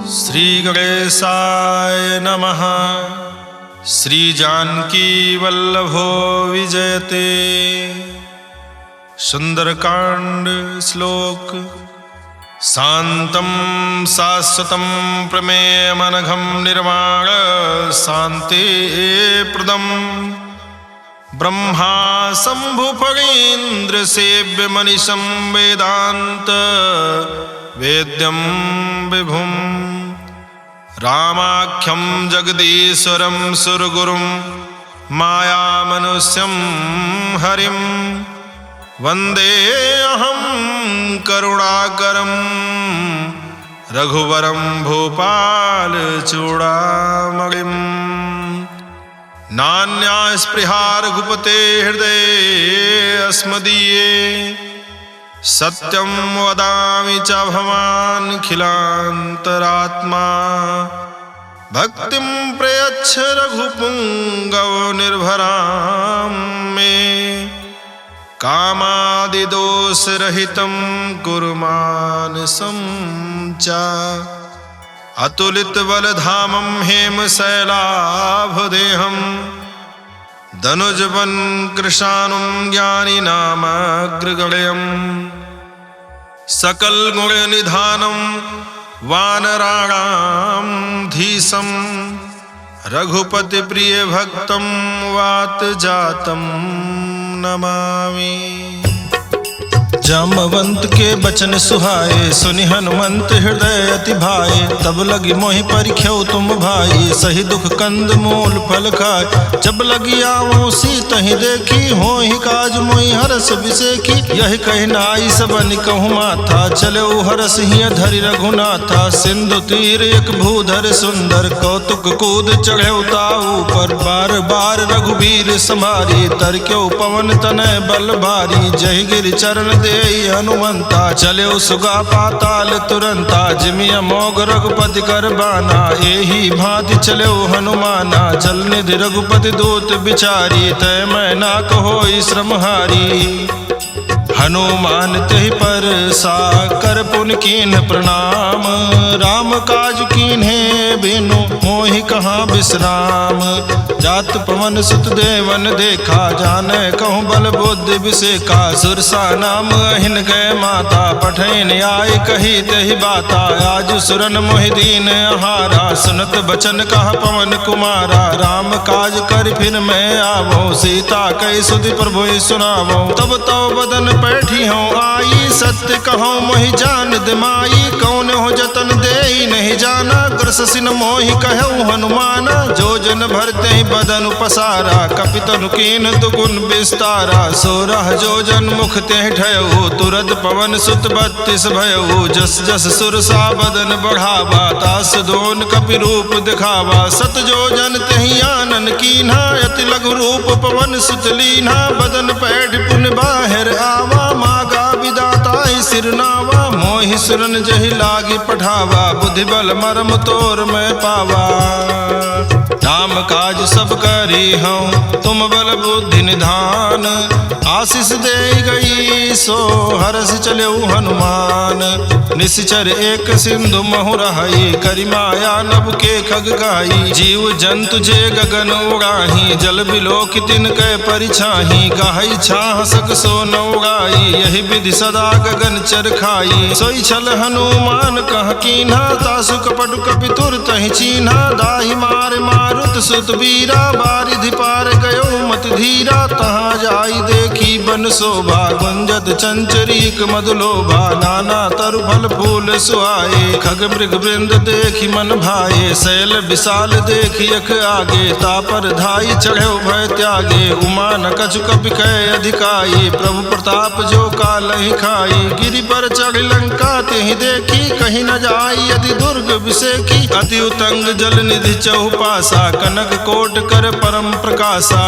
श्री गणेशाय नमः। श्री जानकी वल्लभो विजयते। सुंदरकांड श्लोक। शांतं शाश्वतं प्रमेयमनघं निर्वाण शांति प्रदं ब्रह्मा शंभुफणीन्द्र सेव्य मनीषं वेदांत वेद्यं विभुं रामाख्यं जगदीश्वरं सुरगुरुं मायामनुष्यं हरिं वंदे अहं करुणाकरं रघुवरं भूपालचूडामणिं। नान्या स्पृहा रघुपते हृदये अस्मदीये सत्यं वदामि च भवानखिलान्तरात्मा। भक्तिं प्रयच्छ रघुपुङ्गव निर्भरां मे कामादिदोषरहितं कुरु मानसं च। अतुलितबलधामं हेमशैलाभदेहं धनुजवन् कृशानुं ज्ञानिनामग्रगण्यं सकलगुणनिधानं वानराणां धीशं रघुपतिप्रियभक्तं वातजातं नमामि। जामवंत के बचन सुहाए सुनि हनुमंत हृदय अति भाए। तब लगी मोहि परिख्यो तुम भाई सही दुख कंद मूल फल खाए। जब लगी आवो सीतहि देखी होहि काज मोहि हरस बिसेखी। यही कहि नाई सबनि कहु माथा चलो हरस हिय धरि रघुनाथा। सिंधु तीर एक भूधर सुंदर कौतुक कूद चढ़े ताऊ पर। बार बार रघुबीर समारी तरक्यो पवन तनय बल भारी। जय गिरि चरण दे हनुमंता चले सुगा पाताल तुरंता। जिमि अमोघ रघुपति कर बाना एही भांति चले हनुमाना। जल निधि रघुपति दूत बिचारी तय मैं ना कहो श्रम हारी। हनुमान तेहि पर सा कर पुन कीन्ह प्रणाम। राम काज कीन्हे बिनु मोहि कहाँ विश्राम। जात पवन सुत देवन देखा जाने कहूँ बल बुद्धि विसेखा। सुरसा नाम अहिन गए माता पठैन आय कही तेहि बाता। आज सुरन मोहि दीन आहारा सुनत बचन कह पवन कुमारा। राम काज कर फिर मैं आवो सीता कई सुधि प्रभु सुनावो। तब तो बदन बैठी हूँ आई सत्य कहो मोहि जान दिमाई। कौन हो जतन दे नहीं जाना कृष्ण मोहि कहु हनुमाना। जो जन भरते ही बदन पसारा कपितनु कीन दुगुन विस्तारा। सोरह जो जन मुख ते ठयऊ तुरत पवन सुत 32 भयऊ। जस जस सुरसा बदन बढ़ावा तास दोन कपि रूप दिखावा। सत जो जन तेहि आनन कीन्हा अति लघु रूप पवन सुत लीन्हा। बदन पैठ पुन बाहिर आवा मागा विदाता सिरनावा। मोहि सुरन जहि लागी पठावा बुद्धि बल मरम तोर में पावा। राम काज सब करी हूँ तुम बल बुद्धि निधान। आशीष दे गई सो हरस चले हनुमान। निश्चर एक सिंधु महु रहाई करि माया नभ के खग गाई। जीव जंतु जे गगन उड़ाही जल बिलोक तिन कै परिछाही। गाही छाह सक सो न उड़ाई यही विधि सदा गगन चर खाई। सोई छल हनुमान कह कीन्हा तासु कपटु कपि तुर तहि चीन्हा। दाहि मार मारुत सुत बीरा बारिधि पार गयो मत धीरा। तहाँ जाई देखी बन शोभा गुंजत चंचरीक मधुलोभा। नाना तरु फल फूल सुहाए खग मृग वृंद देखी मन भाए। शैल विशाल देखी अख आगे तापर धाई चढ़े भय त्यागे। उमा न कछु कपि कै अधिकाई प्रभु प्रताप जो कालहि खाई। गिरि पर चढ़ लंका तेहि देखी कहीं न जाई यदि दुर्ग विसेखी। अति उतंग जल निधि चहुपासा कनक कोट कर परम प्रकाशा।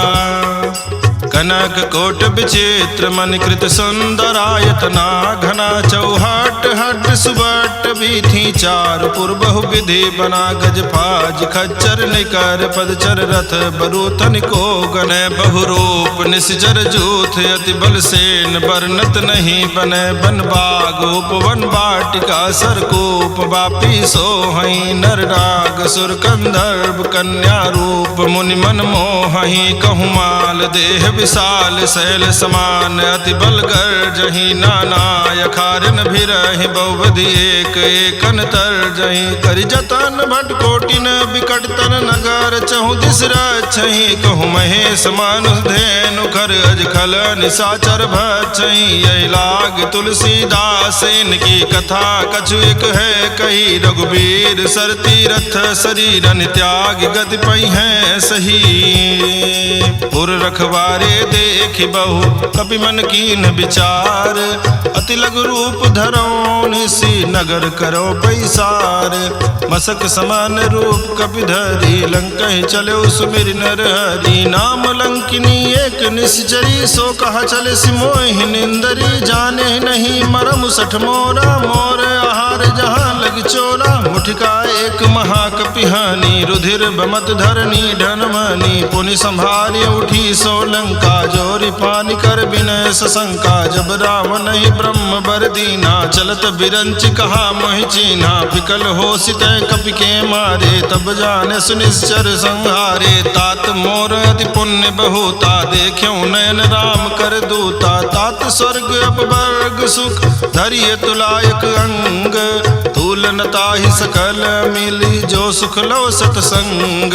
कनक कोट विचित्र मन कृत सुंदरायतना घना चौहट हट सुबट बीथी चार पूर्व विधि बना गज फाज खच्चर निकर पदचर रथ बरूथन को गने बहुरूप निश्चर जूथ अति बल सेन बरनत नहीं बने बन बाग उपवन वाटिका सरकूप वापी सोहई नर राग सुर कंदर्भ कन्या रूप मुनि मन मोहई कहूमाल देह विशाल शैल समान अति बल गर्जहि नाना यखारन भिरहि बहुविधि एक एकन तरजहि करि जतन भट कोटिन बिकट तन नगर चहु दिस रक्षहि कहु महेश मानुष धेनु खर अज खल निशाचर भक्षहि यही लाग तुलसीदास इनकी कथा कछु एक है कही रघुबीर सर तीरथ शरीरन त्याग गति पई है सही पुर रखवारे देखि बहु कपि मन कीन विचार अति लघु रूप धरो निसी नगर करो पैसार मसक समान रूप कपि धरी लंकहि चलो सुमिर नर हरि नाम लंकिनी एक निश्चरी सो कहा चले सिमोहि निंदरी जाने नहीं मरम सठ मोरा मोर आहार जहाँ लग चोरा मुठिका एक महाकपिहानी रुधिर बमत धरनी ढनमनी पुनि संभाली उठी सो लंका जोरी पानी कर विनय सशंका जब रावण ही ब्रह्म बर दीना चलत बिरंच कहा मोहि चीन्हा विकल हो सितय कपि के मारे तब जाने सुनिश्चर संहारे तात मोर अति पुण्य बहुता देख्यो नयन राम कर दूता तात स्वर्ग अपवर्ग सुख धरिय तुलायक अंग तूलनता ही सकल मिली जो सुख लो सतसंग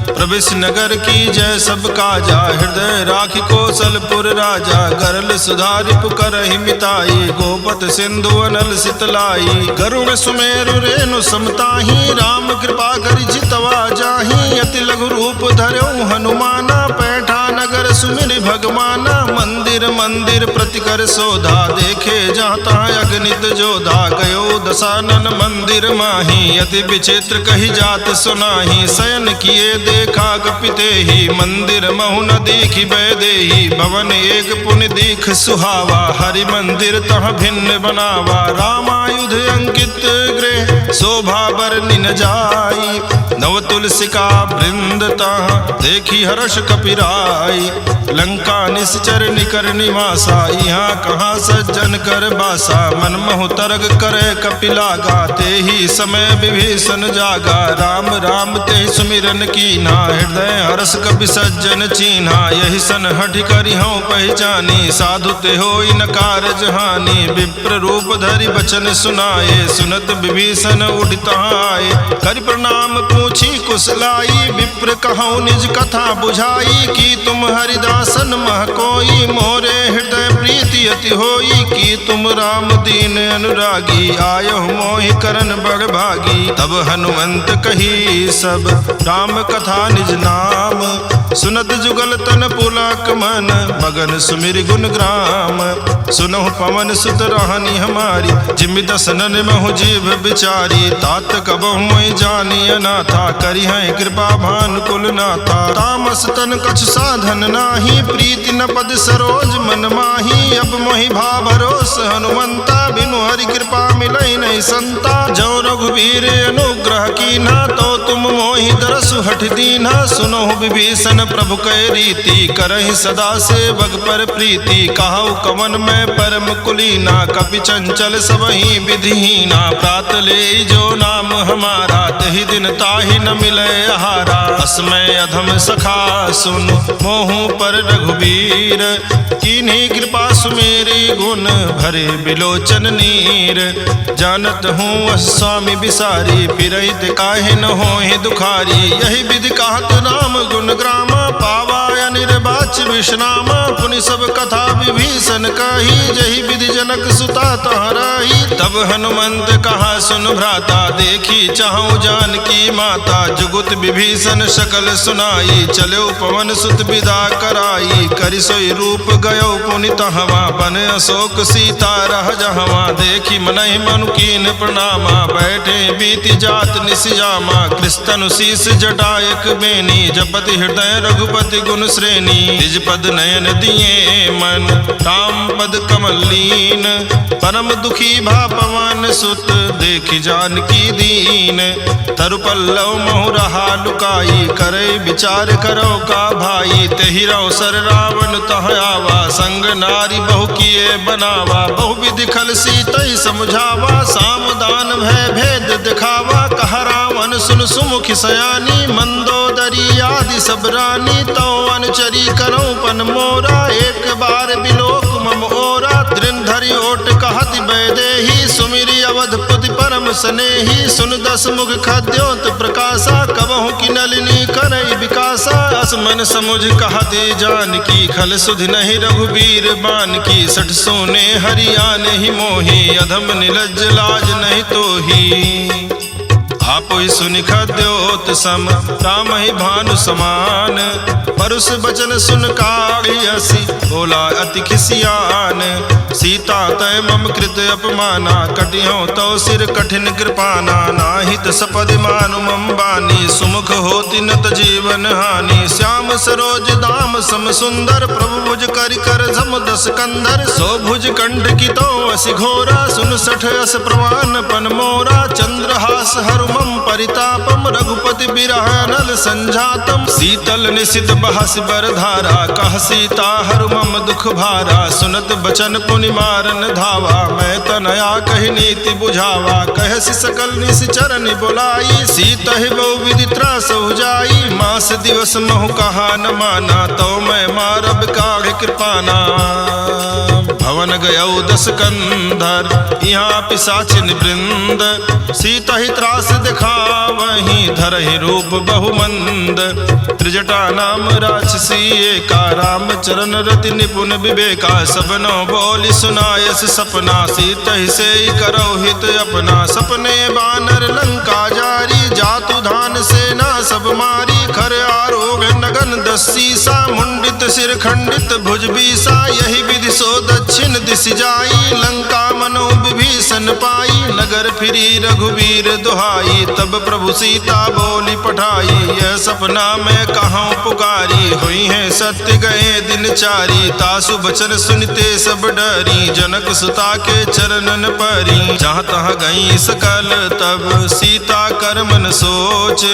प्रवेश नगर की जय सब काजा हृदय राखी कौशलपुर राजा गरल सुधारि पुकरहि मिताई गोपत सिंधु अनल सितलाई गरुड़ सुमेरु रेणु समताही राम कृपा करि जितवा जाही अति लघु रूप धर्यो हनुमाना पैठा नगर सुमिर भगवाना मंदिर मंदिर प्रतिकर सोधा देखे जहाँ तहाँ अगणित जोधा गयो दशानन मंदिर माही अति विचित्र कही जात सुनाही शयन किए देखा कपिते ही मंदिर महु न दीखि बैदेही भवन एक पुनि दीख सुहावा हरि मंदिर तह भिन्न बनावा रामायुध अंकित गृह शोभा बरनि न जाई नव तुलसिका वृंद तह देखी हर्ष कपिराई लंका निश्चर निकर निवासा यहाँ कहाँ सज्जन कर बासा मन मोह तरग करे कपिलागा ते ही समय विभीषण जागा राम राम ते सुमिरन कीन्हा हृदय हर्ष कपि सज्जन चीन्हा यही सन हठ करि हूँ पहचानी साधु ते होई न कारज हानि विप्र रूप धरि बचन सुनाए सुनत विभीषण उठ आए करि प्रणाम पूछी कुशलाई विप्र कहूँ निज कथा बुझाई की तुम हरिदासन मह कोई मोरे हृदय प्रीति अति होई की तुम राम दीन अनुरागी आयो मोहि करन बड़ भागी तब हनुमंत कही सब राम कथा निज नाम सुनत जुगल तन पुलक मन मगन सुमिर गुण ग्राम सुनहु पवन सुत राहनी हमारी जिमि दसनन महु जीव बिचारी तात कबहु मोहि जानी अनाथा करी है कृपा भान कुल नाथा तामस तन कछु साधन नाही प्रीति न पद सरोज मन माही अब मोहि भा भरोस हनुमंता बिनु हरि कृपा मिलई नहीं संता जो रघुवीर अनुग्रह कीन्हा तो तुम मोहि दरसु हठ दीन्हा सुनहु विभीषण प्रभु कै रीति करहि सदा सेवक पर प्रीति कहु कवन में परम कुलीना कपि चंचल सबहि विधिहीना प्रात ले जो नाम हमारा तहि दिन ताहि न मिले आहारा अस्मय अधम सखा सुन मोहु पर रघुवीर कीन्ही कृपा सुमेरी गुण भरे बिलोचन नीर जानत हूँ स्वामी बिसारी फिरहित काहे न होहि दुखारी यही विधि कहत राम गुण ग्रामा पावा निर्वाच विश्रामा पुनि सब कथा विभीषण कही जही विधि जनक सुता तहराही तब हनुमंत कहा सुन भ्राता देखी चाहूं जानकी माता, जुगुत विभीषण सकल सुनाई, चलो पवन सुत विदा कराई, करि सोई रूप गयो पुनित हवा, बन अशोक सीता रह जहवा, देखी मनहि मनु कीन प्रणामा, बैठे बीति जात निसियामा, कृष्ण शीस जटायक बेनी, जपति हृदय रघुपति गुण श्रेणी, निज पद नयन दिए मन, राम पद कमल लीन, परम दुखी भा पवन सुत, देखि जानकी दीन, तरु पल्लव महु रहा लुकाई, करे विचार करो का भाई, तेहि अवसर रावण तह आवा, संग नारी बहु किए बनावा, बहु विधि खल सीतई समझावा, साम दान भय भेद दिखावा, कह रावण सुन सुमुखि सयानी, मंदोदरी आदि सब रानी, तो अनुचरी करो पन मोरा, एक बार बिलोक मम ओरा, दृढ़ धरि ओट कहति वैदेही, सुमिरि अवधपुति परम स्नेही, सुन दस मुख खद्योत प्रकाशा, कबहु की नलिनी करई विकासा, असमन समुझ कहते जानकी, खल सुधि नहीं रघुबीर बान की, सठ सोने हरियाण ही मोही, अधम निलज्ज लाज नहीं तोही, आपो ही सुनि खद्योत सम, राम ही भानु समान, परुष बचन सुन काढ़ी हसी, बोला अति खिसियान, सीता तय मम कृत अपमाना, कटियो तो सिर कठिन कृपाना, नाहित सपदि मानु मम बानी, सुमुख होति नत जीवन हानि, श्याम सरोज दाम सम सुंदर, प्रभु भुज करि कर झम दस कंधर, सो भुज कंठ की तो असि घोरा, सुन सठ अस प्रवान पन मोरा, चंद्रहास हरु मम परितापम, रघुपति बिरह नल संजातम, शीतल निशित बहस बर धारा, कह सीता हरु मम दुख भारा, सुनत बचन पुनि मारन धावा, मैं तनया कही नीति बुझावा, कहसि सकल निस चरण बुलाई, सीता ही बहु विधि त्रास जाई, मास दिवस महु कहा न माना, तो मैं मारब काढ़ कृपाना, भवन गयौ दस कंधर, यहाँ पिशाचिन वृंद, सीता ही त्रास दिखावहि, धरहि रूप बहुमंद, त्रिजटा नाम राक्षसी एका, राम चरण रति निपुण विवेका, सबनो बोली सुनायस सपना, सीता ही से करो हित अपना, सपने बानर लंका जारी, जातु धान सेना सब मारी, खर आरोग नगन दस सीसा, मुंडित सिर खंडित भुज बीसा, यही विधि सो दक्षिण दिश जाई, लंका मनो विभीषण पाई, नगर फिरी रघुवीर दुहाई, तब प्रभु सीता बोली पठाई, यह सपना मैं कहाँ पुकारी, हुई है सत्य गए दिन चारी, तासु बचन सुनते सब डरी, जनक सुता के चरणन परी, जहाँ तहाँ गई सकल तब सीता कर मन सोच,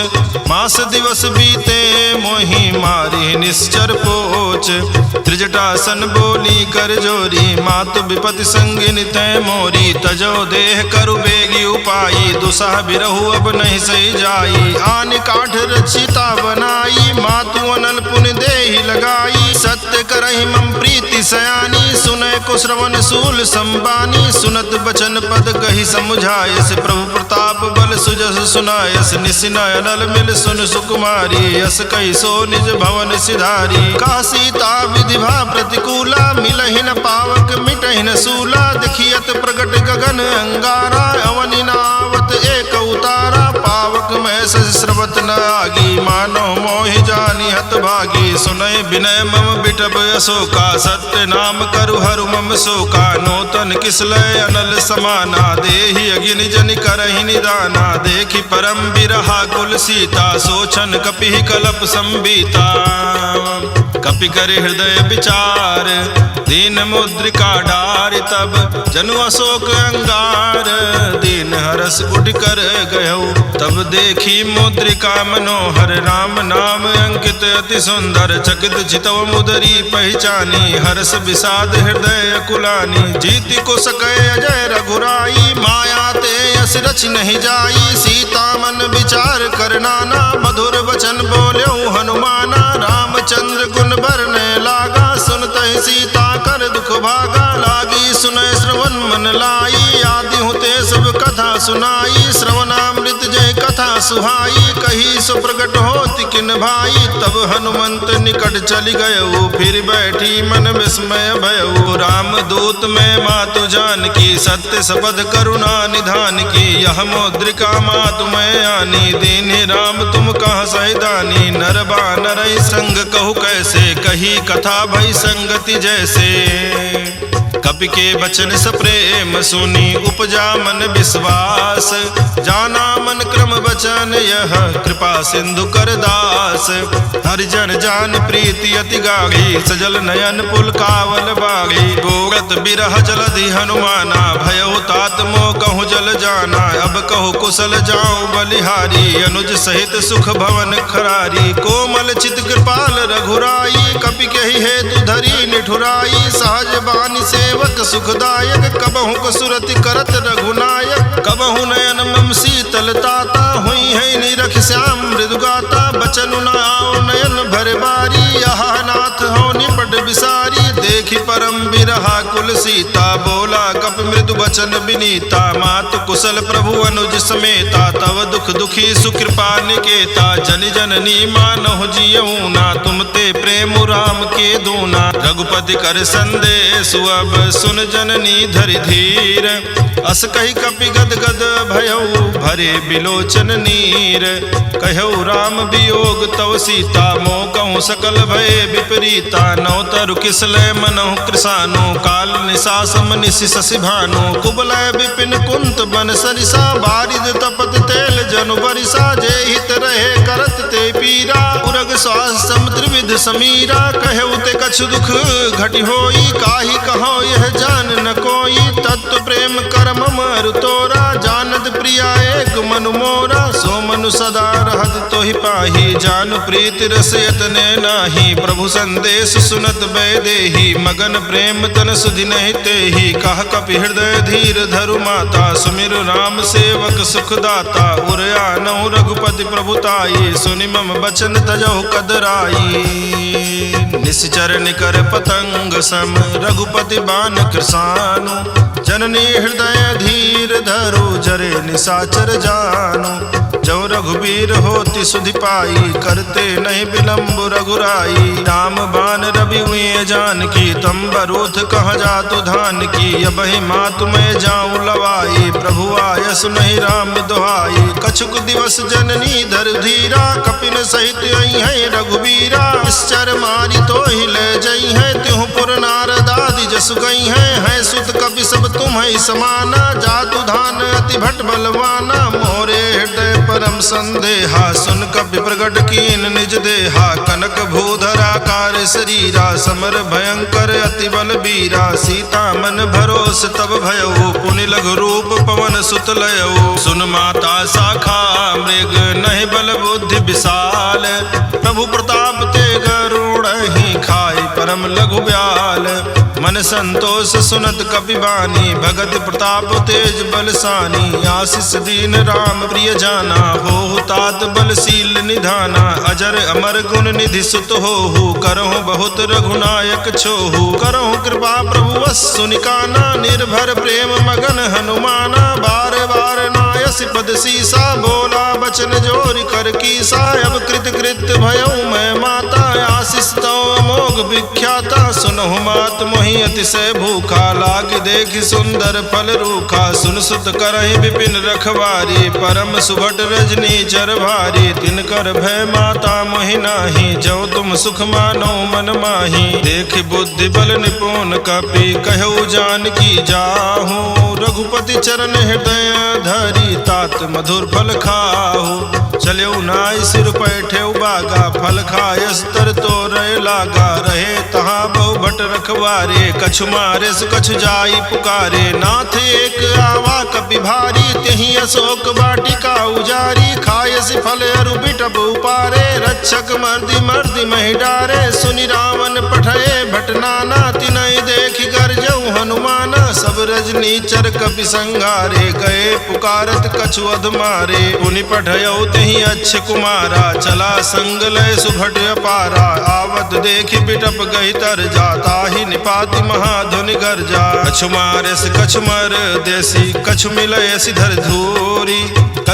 मास दिवस बीते मोहि मारी निश्चर पोच, त्रिजटासन बोली कर जोरी, मातु विपति संगिन तय मोरी, तजो देह करु बेगी उपाई, दुसह बिरहु अब नहीं सही जाई, आन काठ रचिता बनाई, मातु अनल पुनि देहि लगाई, सत्य करहि मम प्रीति सयानी, सुनय को श्रवण सूल संबानी, सुनत बचन पद कही समुझायस, प्रभु प्रताप बल सुजस सुनायस, निसिनय अनल मिल सुन सुकुमारी, यस कही सो निज भवन सिधारी, का सीता विधि भा प्रतिकूला, मिलहि न पावक मिटहि न सूला, देखियत प्रगट गगन अंगारा, अवनि नावत एक उतारा, पावक में श्रवत न आगी, मानो मोहि जानी हत भागी, सुनय विनय मम बिटब अशोका, सत्य नाम करु हरु मम शोका, नूतन किसलय अनल समाना, देहि अगिन जन करहि निदाना, देखि परम बिरहा कुल सीता, सोचन कपि कलप संबीता, कपि कर हृदय विचार, दीन मुद्रिका डारि, तब जनु अशोक अंगार, दीन हरस उठ कर गयो, तब देखी मुद्रिका मनोहर, राम नाम अंकित अति सुंदर, चकित चितव मुदरी पहचानी, हर्ष विषाद हृदय अकुलानी, जीति को सकै अजय रघुराई, माया ते यस रच नहीं जाई, सीता मन विचार कर नाना, मधुर वचन बोल्यो हनुमाना, रामचंद्र गुण बरने लागा, सुनत ही सीता कर दुख भागा, लागी सुनय श्रवण मन लाई, आदि होते सब कथा सुनाई, श्रवणामृत जय कथा सुहाई, कही सो प्रगट होति किन भाई। तब हनुमंत निकट चली गयऊ, फिर बैठी मन विस्मय भयऊ। राम दूत में मातु जान की, सत्य सबद करुणा निधान की। यह मुद्रिका मातु मैं आनी, दीन्हि राम तुम कहाँ सहिदानी। नर बानर संग कहु कैसे, कही कथा भई संगति जैसे। कपि के बचन सप्रेम सुनी, उपजा मन विश्वास। जाना मन क्रम बचन यह, कृपा सिंधु कर दास। हरिजन जान प्रीति अति गाढ़ी, सजल नयन पुलकावल बागी। बोरत बिरह जलधि हनुमाना, भयो तात मोह कहूँ जल जाना। अब कहु कुशल जाऊं बलिहारी, अनुज सहित सुख भवन खरारी। कोमल चित कृपाल रघुराई, कपि कहि हेतु धरी निठुराई। सहज बानी सेवक सुखदायक, कबहु कसुरति करत रघुनायक। कबहु नयन मम शीतल ताता, हुई है निरख श्याम मृदुगाता। बचनु न आओ नयन भर बारी, यहाँ नाथ हो निपट विसारी। देखि परम बिरहा कुल सीता, बोला कपि मृदु बचन विनीता। मातु कुशल प्रभु अनुज समेता, तव दुख दुखी सुकृपा निकेता। जनि जननी मानहु जियऊ ना, तुम ते प्रेम राम के दूना। रघुपति कर संदेश अब सुन जननी धरि धीर। अस कही कपि गद गद भयऊ, भरे बिलोचन नीर। कहऊ राम वियोग तव सीता, मोह कहूँ सकल भय विपरीता। नौ तरु किसलय मनहु कृसानु, काल निशा सम निशि शशि भानु। कुबलय विपिन कुंत बन सरिसा, बारिद तपत तेल जनु बरिसा। जे हित रहे करत ते पीरा, उरग श्वास समुद्र विध समीरा। कहऊ ते कछु दुख घटि होई, काहि कहो यह जान न कोई। तत्व प्रेम करम मरु तोरा, जानत प्रिया एक मनु मोरा। सो मनु सदा रहत तोहि पाही, जानु प्रीति रस यतने नाही। प्रभु संदेश सुनत बैदेही, मगन प्रेम तन सुधि नहीं तेहि। कह कपि हृदय धीर धरु माता, सुमिरु राम सेवक सुखदाता। उरयानहु रघुपति प्रभुताई, सुनि मम बचन तजहु कदराई। निश्चर निकर पतंग सम, रघुपति बान कृसानु। जननी हृदय धीर धरो, जरे निशाचर जानो। जो रघुबीर होति सुधि पाई, करते नहीं विलम्ब रघुराई। राम बान रवि हुए जान की, तम बरूथ कह जातु धान की। अबहि मातु मैं जाऊं लवाई, प्रभु आयस नहीं राम दुहाई। कछुक दिवस जननी धर धीरा, कपिन सहित आई है रघुबीरा। निश्चर मारी तो ही ले जई है, त्यों पुर नारदादि जसु गई है। सुत कपि सब तुम ही समाना, जातु धान अति भट बलवाना। मोरे हृदय परम संदेहा, सुन कपि प्रगट कीन निज देहा। कनक भूधरा कार शरीरा, समर भयंकर अति बल बीरा। सीता मन भरोस तब भयऊ, पुनि लघु रूप पवन सुत लयऊ। सुन माता शाखा मृग, नहीं बल बुद्धि विशाल। प्रभु प्रताप ते गरुड़ ही, खाई परम लघु ब्याल। मन संतोष सुनत कपि बानी, भगत प्रताप तेज बलसानी। आशीष दीन राम प्रिय जाना, हो तात बलशील निधाना। अजर अमर गुण निधि सुत होहु, करहु बहुत रघुनायक छोहु। करहु कृपा प्रभु वस सुनिकाना, निर्भर प्रेम मगन हनुमाना। बार बार नायस पद सीसा, बोला बचन जोरि कर कीसा। अब कृत कृत भयऊ मैं माता, आशीष तो अमोघ विख्याता। सुनहु मात मोहि अतिशय भूखा, लाग देखि सुंदर फल रूखा। सुन सुत करहि विपिन रखवारी, परम सुभट रजनी चर भारी। तिनकर भय माता मोहि नाही, जो तुम सुख मानो मन माही। देख बुद्धि बल निपुण कपि, कहऊ जानकी जाहू। रघुपति चरण हृदय धरी, तात मधुर फल खाहू। चलेऊ नाई सिर पैठे बागा, फल खायस तर तो रहे लागा। रहे तहाँ बहु भट रखवारे, कछु मारे कछु जाई पुकारे। नाथ एक आवा कपि भारी, तेहि अशोक वाटिका उजारी। खायस फल अरु बिटप उपारे, रक्षक मर्दि मर्दि महि डारे। सुनि रावण पठये भट नाना, तिनहि देखि गरजऊ हनुमाना। सब रजनी चर कपि संघारे, गए पुकारत कछु अध मारे। पुनि पठयऊ तेहि अच्छ कुमारा, चला संग लय सुभट अपारा। आवत देखि बिटप गहि तर जा, ताहि निपाति महाधुनि गर्जा। कछु मारेस कछु मर देसी, कछु मिलय सिधर धूरी।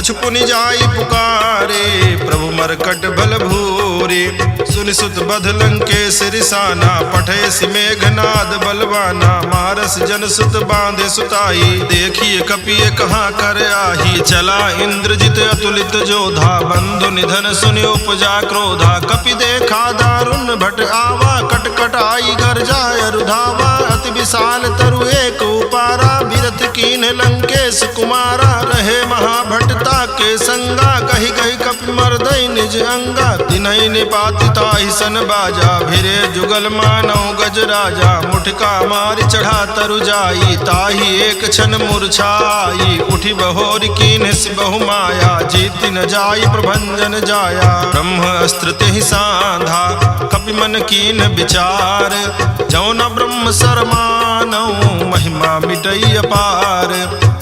कछु पुनि जाई पुकारे, प्रभु मरकट बल भूरे। सुनि सुत बध लंकेश रिसाना, पठे सि मेघनाद बलवाना। मारस जन सुत बांधे सुताई, देखिए कपिए कहाँ कर आही। चला इंद्रजित अतुलित जोधा, बंधु निधन सुनि उपजा क्रोधा। कपि देखा दारुण भट आवा, कटकट आई गर्जाय रुधावा। अति विशाल तरु एक उपारा, बिरथ कीन लंकेश कुमारा। रहे महाभटता के संगा, कही कही कपि मर्दई निज अंगा। तिन्हि निपाति ताहि सन बाजा, भिरे जुगल मानव गज राजा। मुठका मारि चढ़ा तरु जाई, ताहि एक क्षण मूर्छाई। उठी बहोर कीन बहु माया, जीति न जाई प्रभंजन जाया। ब्रह्म अस्त्र तेहि साधा, कपि मन कीन विचार। जौन ब्रह्म सरमानौ, महिमा मिटई अपार।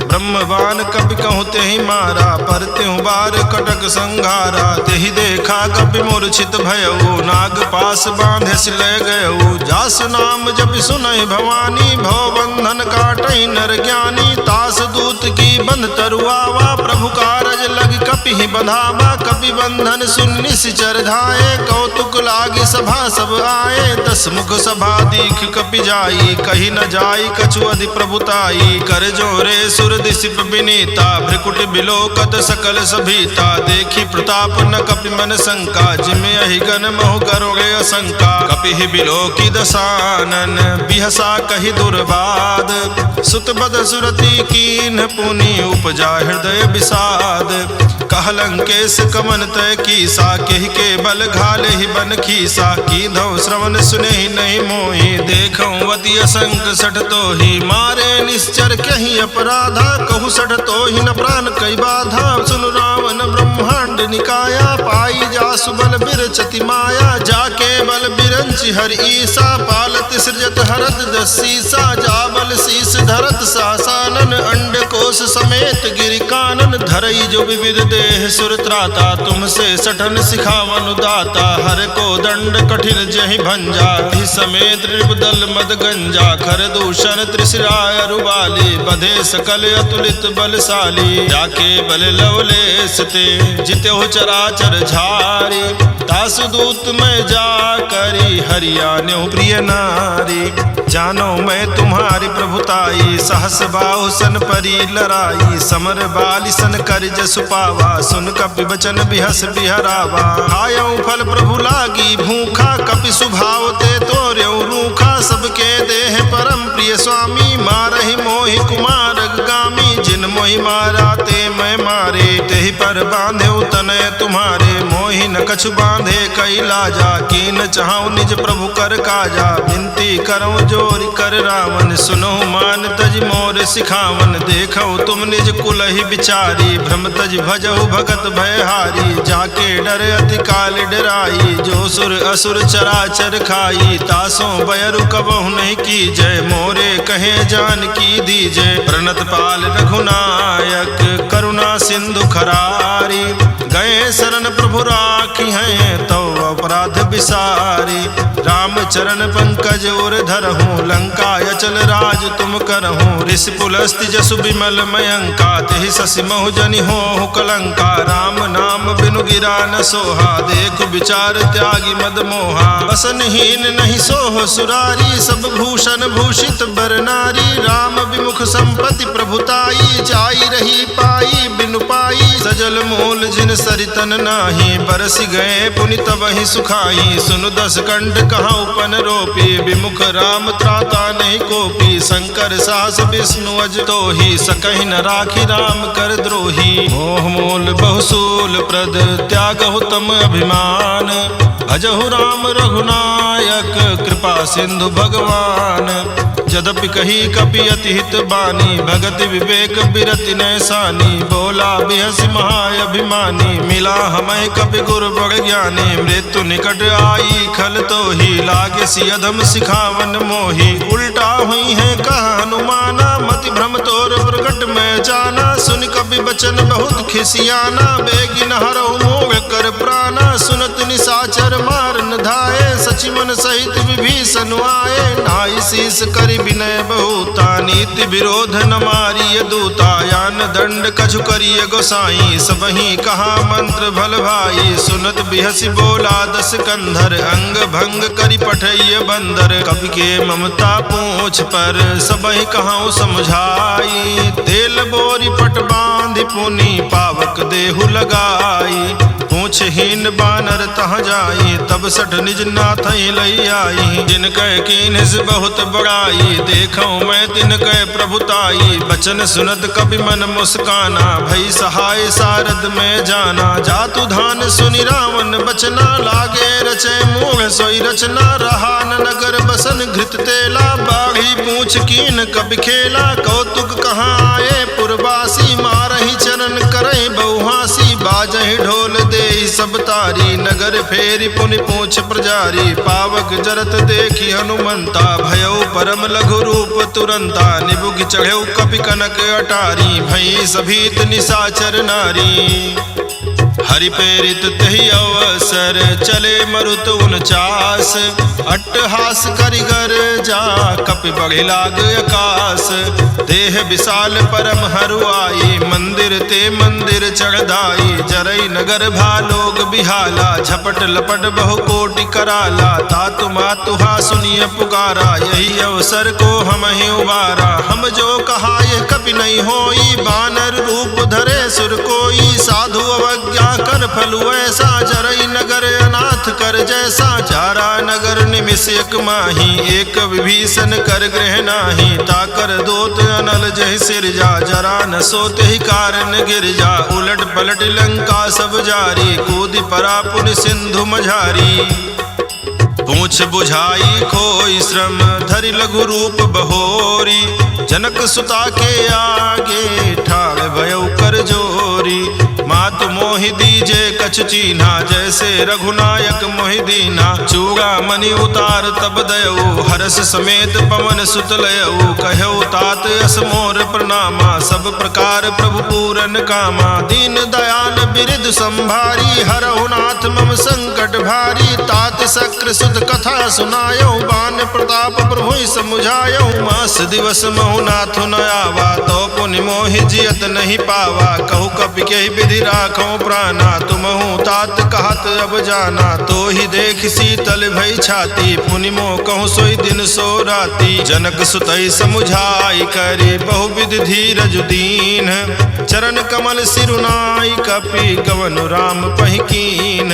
ब्रह्मवान कपि कहूँ तेहि मारा, पर त्यों बार कटक संघारा। तेहि देखा कपि मूर्छित भयउ, नाग पास बांधे सिलय गयउ। जासु नाम जपि सुनहि भवानी, भव बंधन काटहि नर ज्ञानी। तास दूत की बंध तरुआवा, प्रभु कारज लग कपि ही बंधावा। कपि बंधन सुन निश्चर धाये, कौतुक लागी सभा सब आए। 10 मुख सभा दीख कपि जाई, कही न जाई कछु अधि प्रभुताई। कर जोरे सुर दिसिप विनीता, भ्रिकुट बिलोकत सकल सभीता। देखी प्रताप न कपि मन शंका, जिमे अहिगन महु करोगे असंका। कपि ही बिलोकी दसानन, बिहसा कही दुर्बाद। सुत बद सुरति कीन्ह पुनि, उपजा हृदय विषाद। कह लंकेश कमन तय कीसा, केहि के बल घाले ही बन खीसा। कीधौ श्रवण सुनेहि नहीं मोहि, देखऊं अति असंक सठ तोहि। मारे निश्चर कहीं अपराधा, कहु सठ तोहि न प्राण कई बाधा। सुन रावण ब्रह्मांड निकाया, पाई जासु बल बिरचति माया। जाके बल बिरंचि हर ईसा, पालत सृजत हरत 10 सीसा। जा बल शीस धरत सासानन, अंड कोश समेत गिरि कानन। धरई जो विविध देह सुर त्राता, तुमसे सठन सिखावन दाता। हर को दंड कठिन जहि भंजा, ही समेत नृपदल मद गंजा। खर दूषण त्रिशिराय रुबाली, बधे सकल अतुलित बलशाली। जाके बल लवलेश ते, जित्यो चराचर झारी। तासु दूत में जा करी, हरियाण्यो प्रिय नारी। जानो मैं तुम्हारी प्रभुताई, सहस बाहु सन परी लराई। समर बाली सन कर जसु पावा, सुन कपि बचन बिहस बिहरावा। खायऊ फल प्रभु लागी भूखा, कपि सुभाव ते तोर्यऊ रूखा। सबके देह परम प्रिय स्वामी, मारहि मोहि कुमार गामी। जिन मोहि मारा ते मैं मारे, तेहि पर बांधे तनय तुम्हारे। मोहि न कछु बांधे कई लाजा, कीन चाहूं निज प्रभु कर काजा। विनती करऊं जोरि कर रावण, सुनो मान तज मोर सिखावन। देखो तुम निज कुल ही विचारी, भ्रम तज भजहु भगत भयहारी। जाके डर अति काल डराई, जो सुर असुर चराचर खाई। तासों बयरु कबहु नहीं की जय, मोरे कहे जान की दीजय। प्रणत पाल रघुनायक, करुणा सिंधु खरारी। गए शरण प्रभु राखी हैं, तो अपराध विसारी। राम चरण पंकज उर धरहूँ, लंका अचल राज तुम करहूँ। ऋषि पुलस्ति जसु विमल मयंका, तेहि शशि महु जनि होहु कलंका। राम नाम बिनु गिरा न सोहा, देख विचार त्यागी मद मोहा। बसनहीन नहीं सोह सुरारी, सब भूषण भूषित बर नारी। राम विमुख संपत्ति प्रभुताई, जाई रही पाई बिनु पाई। सजल मूल जिन सरितन नाही, बरस गए पुनि तबहि सुखाई। सुनु 10 कंठ कहाँ उपन रोपी, विमुख राम त्राता नहीं कोपी। शंकर सास विष्णु अज तोहि, सकहि न राखी राम कर द्रोही। मोह मूल बहुसूल प्रद, त्यागहु तम अभिमान। भजहु राम रघुनायक, कृपा सिंधु भगवान। यद्यपि कही कपि अति हित बानी, भगति विवेक बिरति नैसानी। बोला बिहसि महाअभिमानी, मिला हमें कपि गुरु बड़ ज्ञानी। मृत्यु निकट आई खल तोहि, लागे सि अधम सिखावन मोहि। उल्टा हुई है कहा हनुमाना, मति भ्रम तोर प्रगट में जाना। सुन कपि बचन बहुत खिसियाना, बेगिन हरहु मोह कर प्राणा। सुनत निशाचर मार न धाये, सचि पवन सहित विभीषण आए, नाई शीस करि विनय बहुता, नीति विरोध न मारिय दूता, यान दंड कछु करिय गोसाई, सबहि कहा मंत्र भल भाई, सुनत बिहसि बोला दस कंधर, अंग भंग करि पठैय बंदर, कवि के ममता पूछ पर सबहि कहूँ समझाई, तेल बोरी पट बांधि पुनि पावक देहु लगाई, पूछहीन बानर तह जाई, तब सठ निज नाथ लई आई, जिन कह कीन्ह बहुत बड़ाई, देखूं मैं तिन कह प्रभुताई, बचन सुनत कपि मन मुस्काना, भई सहाय सारद में जाना, जातु धान सुनि रावण बचना, लागे रचे मूढ़ सोई रचना, रहा न नगर बसन घृत तेला, बाढ़ी पूछ कीन कपि खेला, कौतुक कहाँ आए पुरवासी, मारहि चरण करहि बहुहासी, बाजहि ढोल देहि सब तारी, नगर फेरि पुनि पूछ प्रजारी, पावक जरत देखि हनुमंता, भयउ परम लघु रूप तुरंता, निबुघ चढ़ेउ कपि कनक अटारी, भई सभीत निशाचर नारी, हरि प्रेरित तहि अवसर, चले मरुत 49, अट्टहास करिगर जा, कपि बढ़ि लाग आकाश, देह विशाल परम हरुआई, मंदिर ते मंदिर चढ़दाई, जरई नगर भालोग बिहाला, झपट लपट बहु कोटि कराला, तातु मातुहा सुनिय पुकारा, यही अवसर को हम ही उबारा, हम जो कहा यह कपि नहीं होई, बानर रूप धरे सुर कोई, साधु अवज्ञा कर फलु ऐसा, जरई नगर अनाथ कर जैसा, चारा नगर निमिष एक माही, एक विभीषण कर गृह नाही, ताकर दोत अनल जहि सिरजा, जरा न सोते ही कारण गिर जा, उलट पलट लंका सब जारी, कूदि परा पुनि सिंधु मझारी, पूछ बुझाई खोई श्रम, धरि लघु रूप बहोरी, जनक सुता के आगे ठाड़ भयउ कर जोरी, मातु मोहि दीजे कछु चीन्हा, जैसे रघुनायक मोहि दीना, चूड़ा मणि उतार तब दयऊ, हरस समेत पवन सुत लयऊ, कहऊ तात अस मोर प्रणामा, सब प्रकार प्रभु पूरन कामा, दीन दयाल बिरध संभारी, हरहु नाथ मम संकट भारी, तात शक्र सुत कथा सुनायऊ, बान प्रताप प्रभु समुझायऊ, मास दिवस महु नाथु न आवा, तो पुनि मोहि जियत नहीं पावा, कहु कपि के विधि राखो प्राणा, तुमहु तात कहत अब जाना, तो ही देख शीतल भई छाती, पुनि मोह कहूँ सोई दिन सो राती, जनक सुतई समुझाई करी, बहुविध धीरज दीन, चरण कमल सिरुनाई, कपि कवनु राम पहिकीन,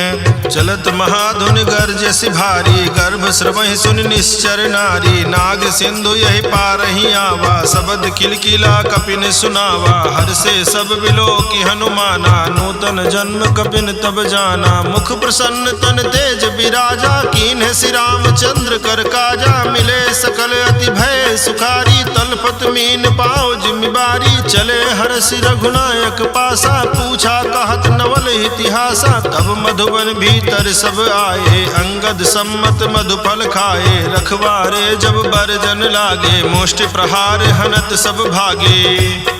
चलत महाधुन गर्जसि भारी, गर्भ श्रवहि सुनि निश्चर नारी, नाग सिंधु यही पारहि आवा, शबद किलकिला कपिन सुनावा, हर से सब बिलोकि हनुमाना, नूतन जन्म कपिन तब जाना, मुख प्रसन्न तन तेज विराजा, कीन्ह श्री रामचंद्र कर काजा, मिले सकल अति भय सुखारी, तलपत मीन पाओ जिम्मेवारी, चले हर्षि रघुनायक पासा, पूछा कहत नवल इतिहासा, तब मधुबन भीतर सब आए, अंगद सम्मत मधुफल खाए, रखवारे जब बरजन लागे, मुष्टि प्रहार हनत सब भागे,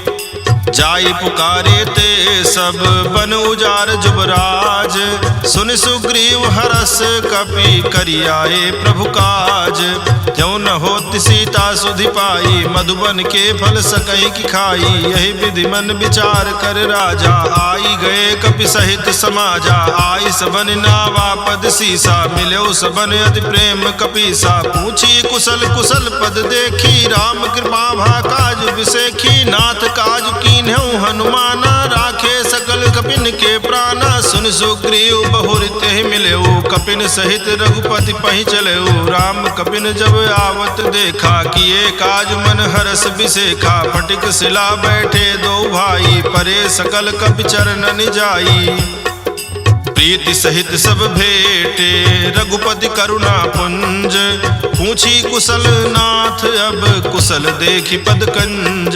जाई पुकारे ते सब बन उजार जुबराज, सुन सुग्रीव हरस कपि करियाए प्रभु काज, त्यों न होति सीता सुधि पाई, मधुबन के फल सकई की खाई, यही विधि मन विचार कर राजा, आई गए कपि सहित समाजा, आई सबन नावा पद सीसा, मिलो सबन अति प्रेम कपीसा, पूछी कुशल कुशल पद देखी, राम कृपा भा काज विसेखी, नाथ काज कीन्हु हनुमाना, राखे सकल कपिन के प्राणा, सुन सुग्रीव बहुरित ही मिलेऊ, कपिन सहित रघुपति पहि चलेऊ, राम कपिन जब आवत देखा, किए काज मन हरस बिसेखा, फटिक शिला बैठे दो भाई, परे सकल कपि चरणन जाई, प्रीति सहित सब भेटे रघुपति करुणा पुंज, पूछी कुशल नाथ अब कुशल देखी पद कंज,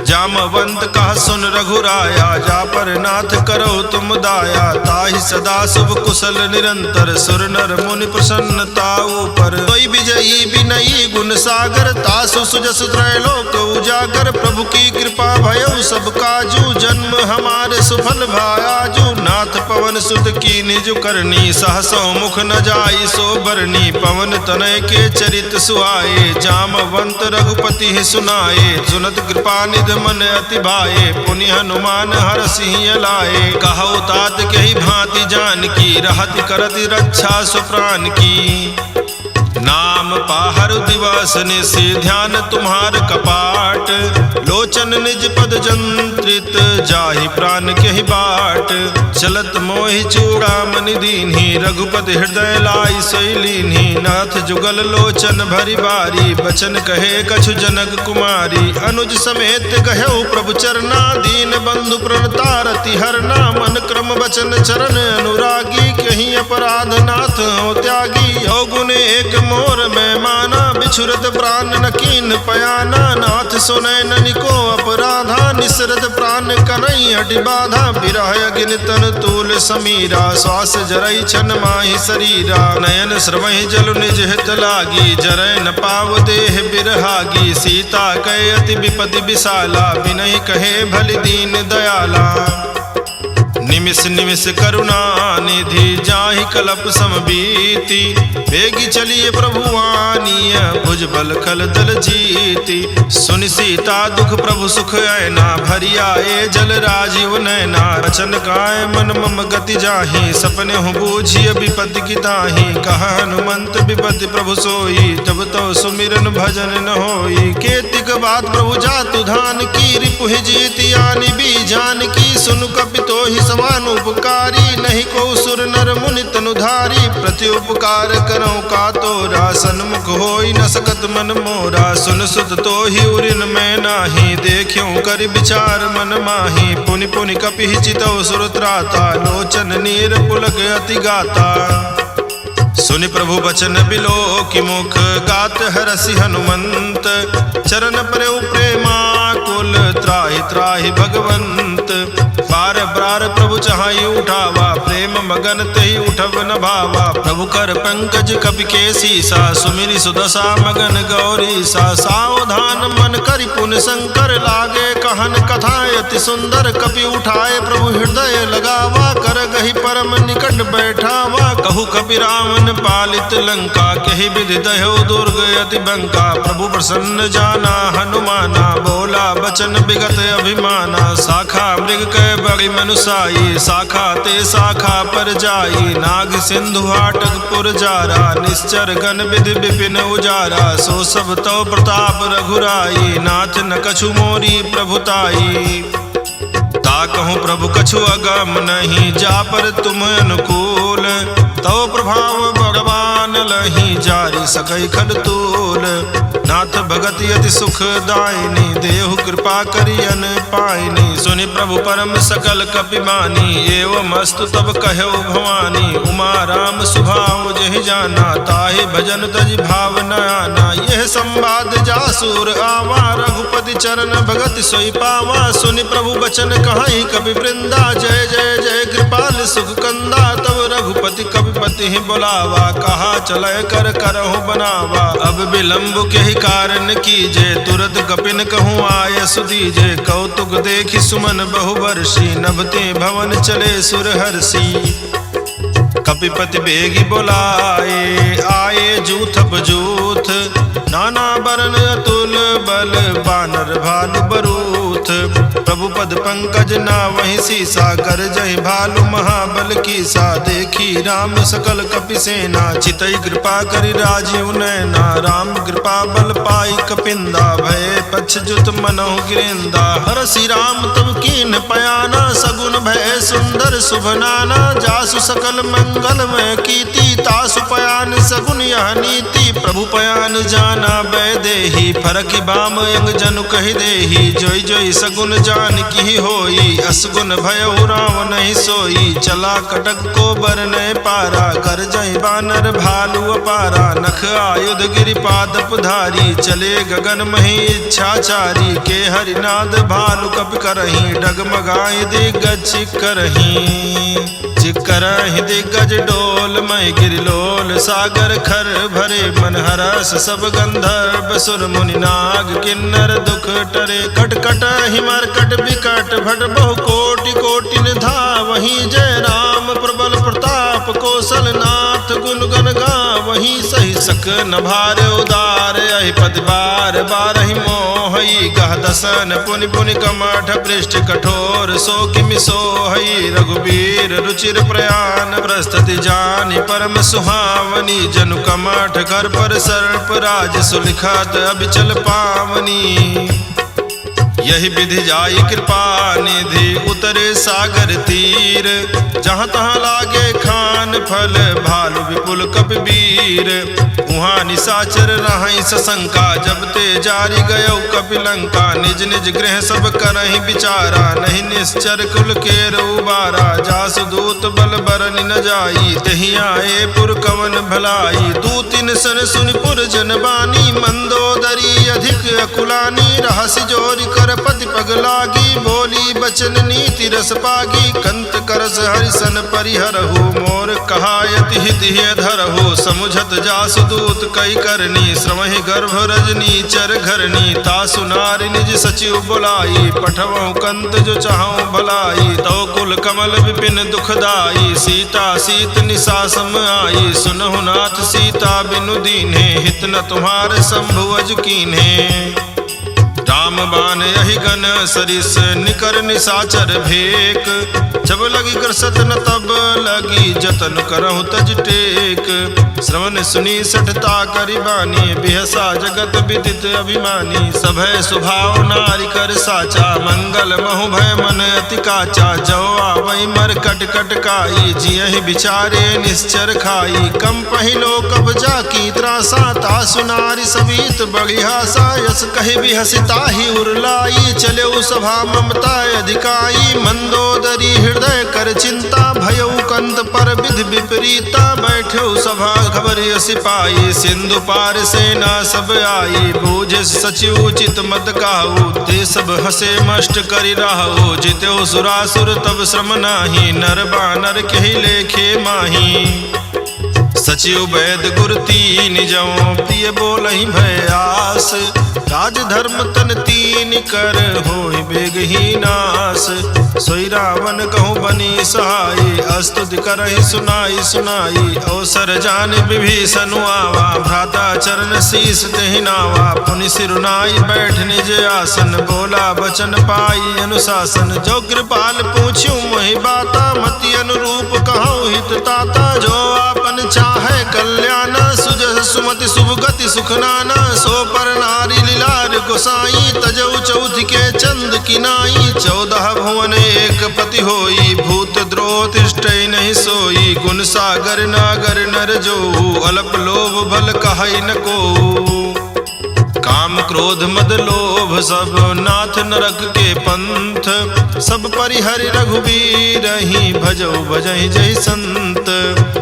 जामवंत कहा सुन रघुराया, जा पर नाथ करो तुम दाया, ताहि सदा शुभ कुशल निरंतर, सुर नर मुनि प्रसन्नता ऊपर, कोई विजयी विनयी गुण सागर, तासु सुजस त्रैलोक उजागर, प्रभु की कृपा भयउ सब काजू, जन्म हमारे सुफल भायाजू, नाथ पवन सुत की निज करनी, सहसो मुख न जाई सो बरनी, पवन तनय के चरित सुहाए, जामवंत रघुपति ही सुनाए, सुनत कृपा निध मन अति भाए, पुनि हनुमान हरषि लाए, कहु तात कही भांति जानकी, रहति करति रक्षा सुप्राण की, नाम पाहर दिवस निशि ध्यान तुम्हार कपाट, लोचन निज पद जंत्रित जाहि प्राण केहि बाट, चलत मोहि चूड़ामणि दीन्हि, रघुपति हृदय लाई सोई लीन्हि, नाथ जुगल लोचन भरि बारी, बचन कहे कछु जनक कुमारी, अनुज समेत कहु प्रभु चरना, दीन बंधु प्रणतारति हरना, मन क्रम वचन चरण अनुरागी, कहीं अपराध नाथ हो त्यागी, अवगुण एक मोर में माना, बिछुरत प्राण न कीन पयाना, नाथ सुनय ननिको अपराधा, निसरत प्राण कनई हटि बाधा, बिरह अगिन तन तूल समीरा, श्वास जरई छन माहि शरीरा, नयन स्रवहि जल निज हित लागी, जरय न पाव देह बिरहागी, सीता कहे अति विपति विशाला, बिनहि कहे भलि दीन दयाला, निमिष निमिष करुणा निधि जाहि कलप समबीति, बेगी चलिए प्रभु आनिय भुज बल खल दल जीति, सुनि सीता दुख प्रभु सुख ऐना, भरि आए जल राजीव नैना, रचन काय मन मम गति जाहि, सपने हूँ बूझिय विपत्ति की ताहि, कहा हनुमंत विपत्ति प्रभु सोई, तब तो सुमिरन भजन न होई, केतिक बात प्रभु जातु धान की, रिपु जीति आनि भी जान की, सुनु कपितो ही समान उपकारी, नहीं को सुर नर मुनि तनुधारी, प्रति उपकार करो का तोरा, सन्मुख होई न सकत मन मोरा, सुन सुत तो ही उरिन में नाही, देखियो कर विचार मन माही, पुनि पुनि कपि चितौ सुर त्राता, लोचन नीर पुलक अति गाता, सुनि प्रभु बचन बिलो की मुख, गात हरषि हनुमंत, चरण प्रभु प्रेमाकुल, त्राहि त्राहि भगवंत, बार बार प्रभु चाहि उठावा, प्रेम मगन तहि उठब न भावा, प्रभु कर पंकज कपि के सीसा, सुमिरि सुदशा मगन गौरी सा, सावधान मन करि पुन शंकर, लागे कहन कथा अति सुंदर, कपि उठाए प्रभु हृदय लगावा, कर गहि परम निकट बैठावा, कहु कपि रावण पालित लंका, कहि विधि दह्यो दुर्ग अति बंका, प्रभु प्रसन्न जाना हनुमाना, बोला बचन विगत अभिमाना, शाखा मृग कह बड़ी मनुसाई, शाखा ते शाखा पर जाई, नाग सिंधु हाटक पुर जारा, निश्चर गण विधि विपिन उजारा, सो सब तो प्रताप रघुराई, नाथ न कछु मोरी प्रभुताई, ताकहु प्रभु कछु अगम नहीं, जा पर तुम अनुकूल, तो प्रभाव भगवान लही, जारी सकै खडतूल, नाथ भगति अति सुख दायिनी, देहु कृपा करियन पायनी, सुनि प्रभु परम सकल कपि मानी, एवं अस्तु तब कहौ भवानी, उमा राम सुभाव जहि जाना, ताहि भजन तज भाव न आना, यह संवाद जासुर आवा, रघुपति चरण भगति सोई पावा, सुनि प्रभु बचन कहाई कवि वृंदा, जय जय जय कृपाल सुख कंदा, तब रघुपति कविपति ही बुलावा, कहा चलय कर करहु बनावा, अब विलंब के ही कारण कीजे, तुरत कपिन कहूँ आय सुदीजे, कौतुक देखि सुमन बहुवर्षी, नभते भवन चले सुरहर्षि, कपिपति बेगी बोलाए, आए जूथ बजूथ, नाना बरन अतुल बल, बानर भालु बरूथ, प्रभु पद पंकज ना वही सीसा, कर जय भालु महाबल कीसा, देखी राम सकल कपि सेना, चितई कृपा करि राजीव नैना, राम कृपा बल पाई कपिंदा, भय पक्षजुत मनहु गिरिंदा, हरषि राम तब कीन पयाना, सगुन भय सुंदर शुभ नाना, जासु सकल मंगल में कीति, तासु पयान सगुन यह नीति, प्रभु पयान जाना बैदेही, फरकि बाम अंग जनु कहि देही, जोई जोई सगुन जान की होई, असगुन भयउ राम नहीं सोई, चला कटक को बर नय पारा, कर जय बानर भालु अपारा, नख आयुध गिरिपादप धारी, चले गगन मही इच्छाचारी, के हरिनाद भालु कपि करही, डगमगाई दिग्गज करही, चिकरहि दिग्गज डोल मय गिरिलोल, सागर खर भरे मन हरस, सब गंधर्व सुर मुनि नाग, किन्नर दुख टरे, कटकट हिमरकट विकट भट, बहु कोटि कोटि निधा, वहीं जय राम प्रबल कौशलनाथ गुण गण गावहीं सही सक न भार उदार अहि पद बार बारहि मोहई गह दसन पुनि पुनि कमठ पृष्ठ कठोर सो किमि सोहई रघुबीर रुचिर प्रयाण प्रस्तुति जानि परम सुहावनी जनु कमठ कर पर सर्प राज सुलिखत अबिचल पावनी यही विधि जाई कृपा निधि उतरे सागर तीर जहाँ तहाँ लागे खान फल भालु विपुल कपिवीर उहाँ निशाचर रहई सशंका जब ते जारी गयो कपिलंका निज निज गृह सब करहि विचारा नहीं निश्चर कुल के उबारा जासु दूत बल बरन न जाई तहि आए पुर कवन भलाई दूतिन सन सुनि पुर जन बानी मंदोदरी अधिक अकुलानी रहसि जोरि कर पति पग लागी बोली बचन नीति रस पागी कंत करस हरिसन परिहरहु मोर कहायति हित धरहु समुझत जासु दूत कई करनी श्रमहि गर्भ रजनी चर घरनी तासु नारी निज सचिव बुलाई पठवहु कंत जो चाहूं भलाई तो कुल कमल विपिन दुखदाई सीता सीत निशा सम आई सुनहु नाथ सीता बिनु दीन्हे हित न तुम्हारे शंभुअज कीन्हे राम बान यही गन सरिस निकर निशाचर भेक जब लगी कर सतन तब लगी जतन करहु तज टेक श्रवण सुनी सठता करिबानी बिहसा जगत विदित अभिमानी सभय स्वभाव नारी कर साचा मंगल महु भय मन अति काचा जो आवै मर कट कट काई जियहि विचारे निश्चर खाई कम पहिलो कब्जा की त्रासा तासु नारी सवीत बगिहासा यस कहि बिहसिता ही उरलाई चले सभा ममता अधिकाई मंदोदरी हृदय कर चिंता भयउ कंत पर विधि विपरीता बैठो सभा खबर सिपाही सिंधु पार सेना सब आई बूझ सचिव उचित मत काहू ते सब हसे मष्ट करि राहु जितेउ सुरासुर तब श्रम नाही नर बानर केहि लेखे माही सचिव वैद गुर तीन जौ प्रिय बोलहि भयास राज धर्म तन तीन कर होई बेगही नास सोई रावण कहूँ बनी सहाई अस्तुति करहि सुनाई सुनाई अवसर जान विभीषण आवा भ्राता चरण शीस तेहि नावा पुनि सिरुनाई बैठ निज आसन बोला बचन पाई अनुशासन जो कृपाल पूछ्यू मोहि बाता मति अनुरूप कहूँ हित ताता जो आपन चाहे कल्याण सुजह सुमति शुभ गति सुख नाना सो पर नारी लीलार गोसाई तजऊ चौथ के चंद किनाई 14 भुवन एक पति होई भूत द्रोह तिष्ठै नहीं सोई गुण सागर नागर नर जो अल्प लोभ भल कहै न को काम क्रोध मद लोभ सब नाथ नरक के पंथ सब परिहरि रघुबीर ही भजौ भजहि जय संत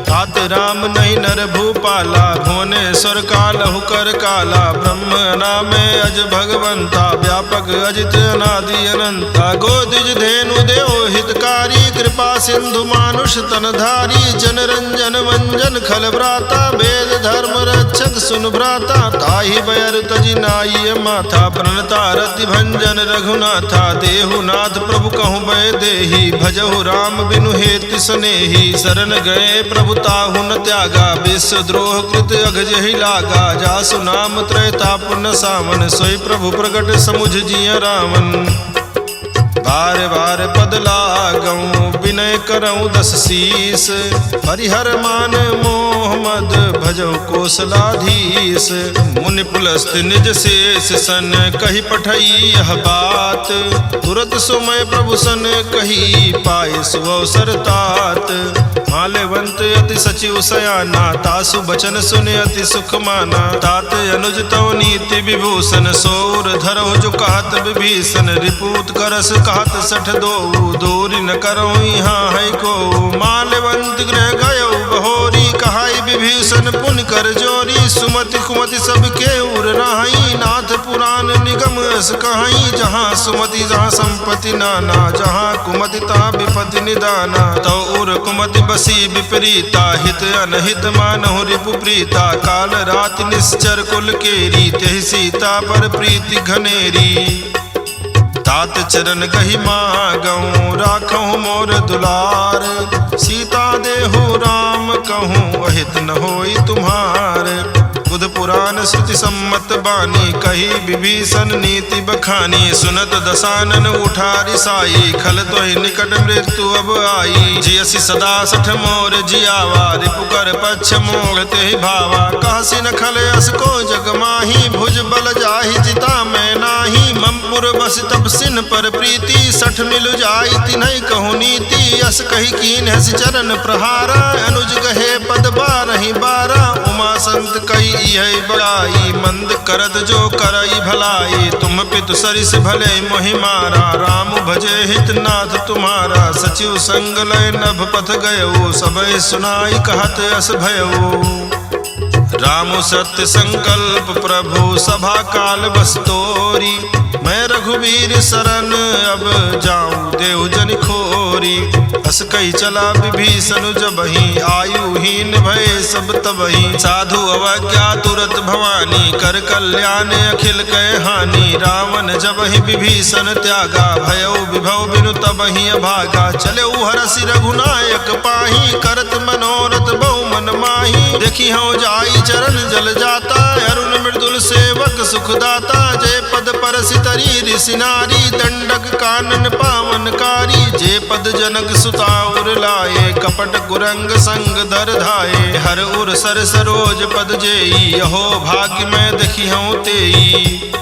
तात राम नहीं नर भूपाला भुवनेश्वर कालहु कर काला ब्रह्म नाम अज भगवंता व्यापक अजित अनादि अनंता गोदिज धेनु देव हितकारी कृपा सिंधु मानुष तनधारी जन रंजन मंजन खल भ्राता वेद धर्म रक्षक सुन भ्राता ताहि बयर तजि नाई माथा प्रणता रति भंजन रघुनाथा देहुनाथ प्रभु कहूँ बय देहि भजहु राम बिनु हेति सनेहि शरण गए प्रभु ताहु न त्यागा विश्व द्रोह कृत अघ जहि लागा जासु नाम त्रैताप न सावन सोई प्रभु प्रगट समुझ जिय रावण बार बार पद लागऊं विनय करऊं 10 शीस परिहर मान मोह मद भजौ कौशलाधीश मुनि पुलस्त निज शेष सन कही पठई यह बात तुरत सुमय प्रभु सन कही पाए सुअवसर तात माल्यवंत अति सचिव सयाना तासु बचन सुने अति सुख माना तात अनुज तव नीति विभूषण सौर धरहु जो कहत विभीषण रिपूत करस कहत सठ दो दूरी न करो यहाँ है को माल्यवंत गृह गयो बहोरी कहाई विभीषण पुन कर जोरी सुमति कुमति सबके उर रहाई नाथ पुराण निगम अस कहाई जहाँ सुमति जहाँ संपत्ति नाना जहाँ कुमति तहाँ विपत्ति निदाना तो उर कुमति बसी विपरीता हित अनहित मानहु रिपु प्रीता काल रात निश्चर कुल केरी तेहि सीता पर प्रीति घनेरी तात चरण गहि मागऊँ राखऊँ मोर दुलार। सीता देहु राम कहूँ अहित न होई तुम्हार। बुध पुराण श्रुति सम्मत बानी कही विभीषण नीति बखानी। सुनत दसानन उठा रिसाई खल तोहि निकट मृत्यु अब आई। जियसि सदा सठ मोर जियावा रिपु कर पक्ष मोह तेहि भावा। कहसि न खल अस को जग माही भुज बल जाहि जिता मैं नाही। ममपुर बस तब सिन पर प्रीति सठ मिल जाई तिन्हि कहु नीति। अस कही कीन हस चरण प्रहारा अनुज गहे पद बारहि बारा। उमा संत कही यही बड़ाई मंद करत जो करई भलाई। तुम पितु सरिस भले मोहि मारा राम भजे हित नाथ तुम्हारा। सचिव संग लय नभ पथ गयो सबय सुनाई कहत अस भयो। राम सत्य संकल्प प्रभु सभा काल बस तोरी। मैं रघुवीर शरण अब जाऊं देव जन खोरी। अस कही चला विभीषण जबहि आयुहीन भय सब तबहि। साधु अवज्ञा तुरत भवानी कर कल्याण अखिल कह हानि। रावण जबहि विभीषण त्यागा भयो विभव बिनु तबहि अभागा। चले हरसि रघुनायक पाही करत मनोरथ बहु मन माही। देखी हूँ जाई चरण जल जाता अरुण मृदुल सेवक सुखदाता। जय पद परसि तरी ऋषि नारी दंडक कानन पावनकारी। जे पद जनक सुताउर लाए कपट कुरंग संग दर धाये। हर उर सर सरोज पद जेई यहो भाग्य मैं देखी हूँ तेई।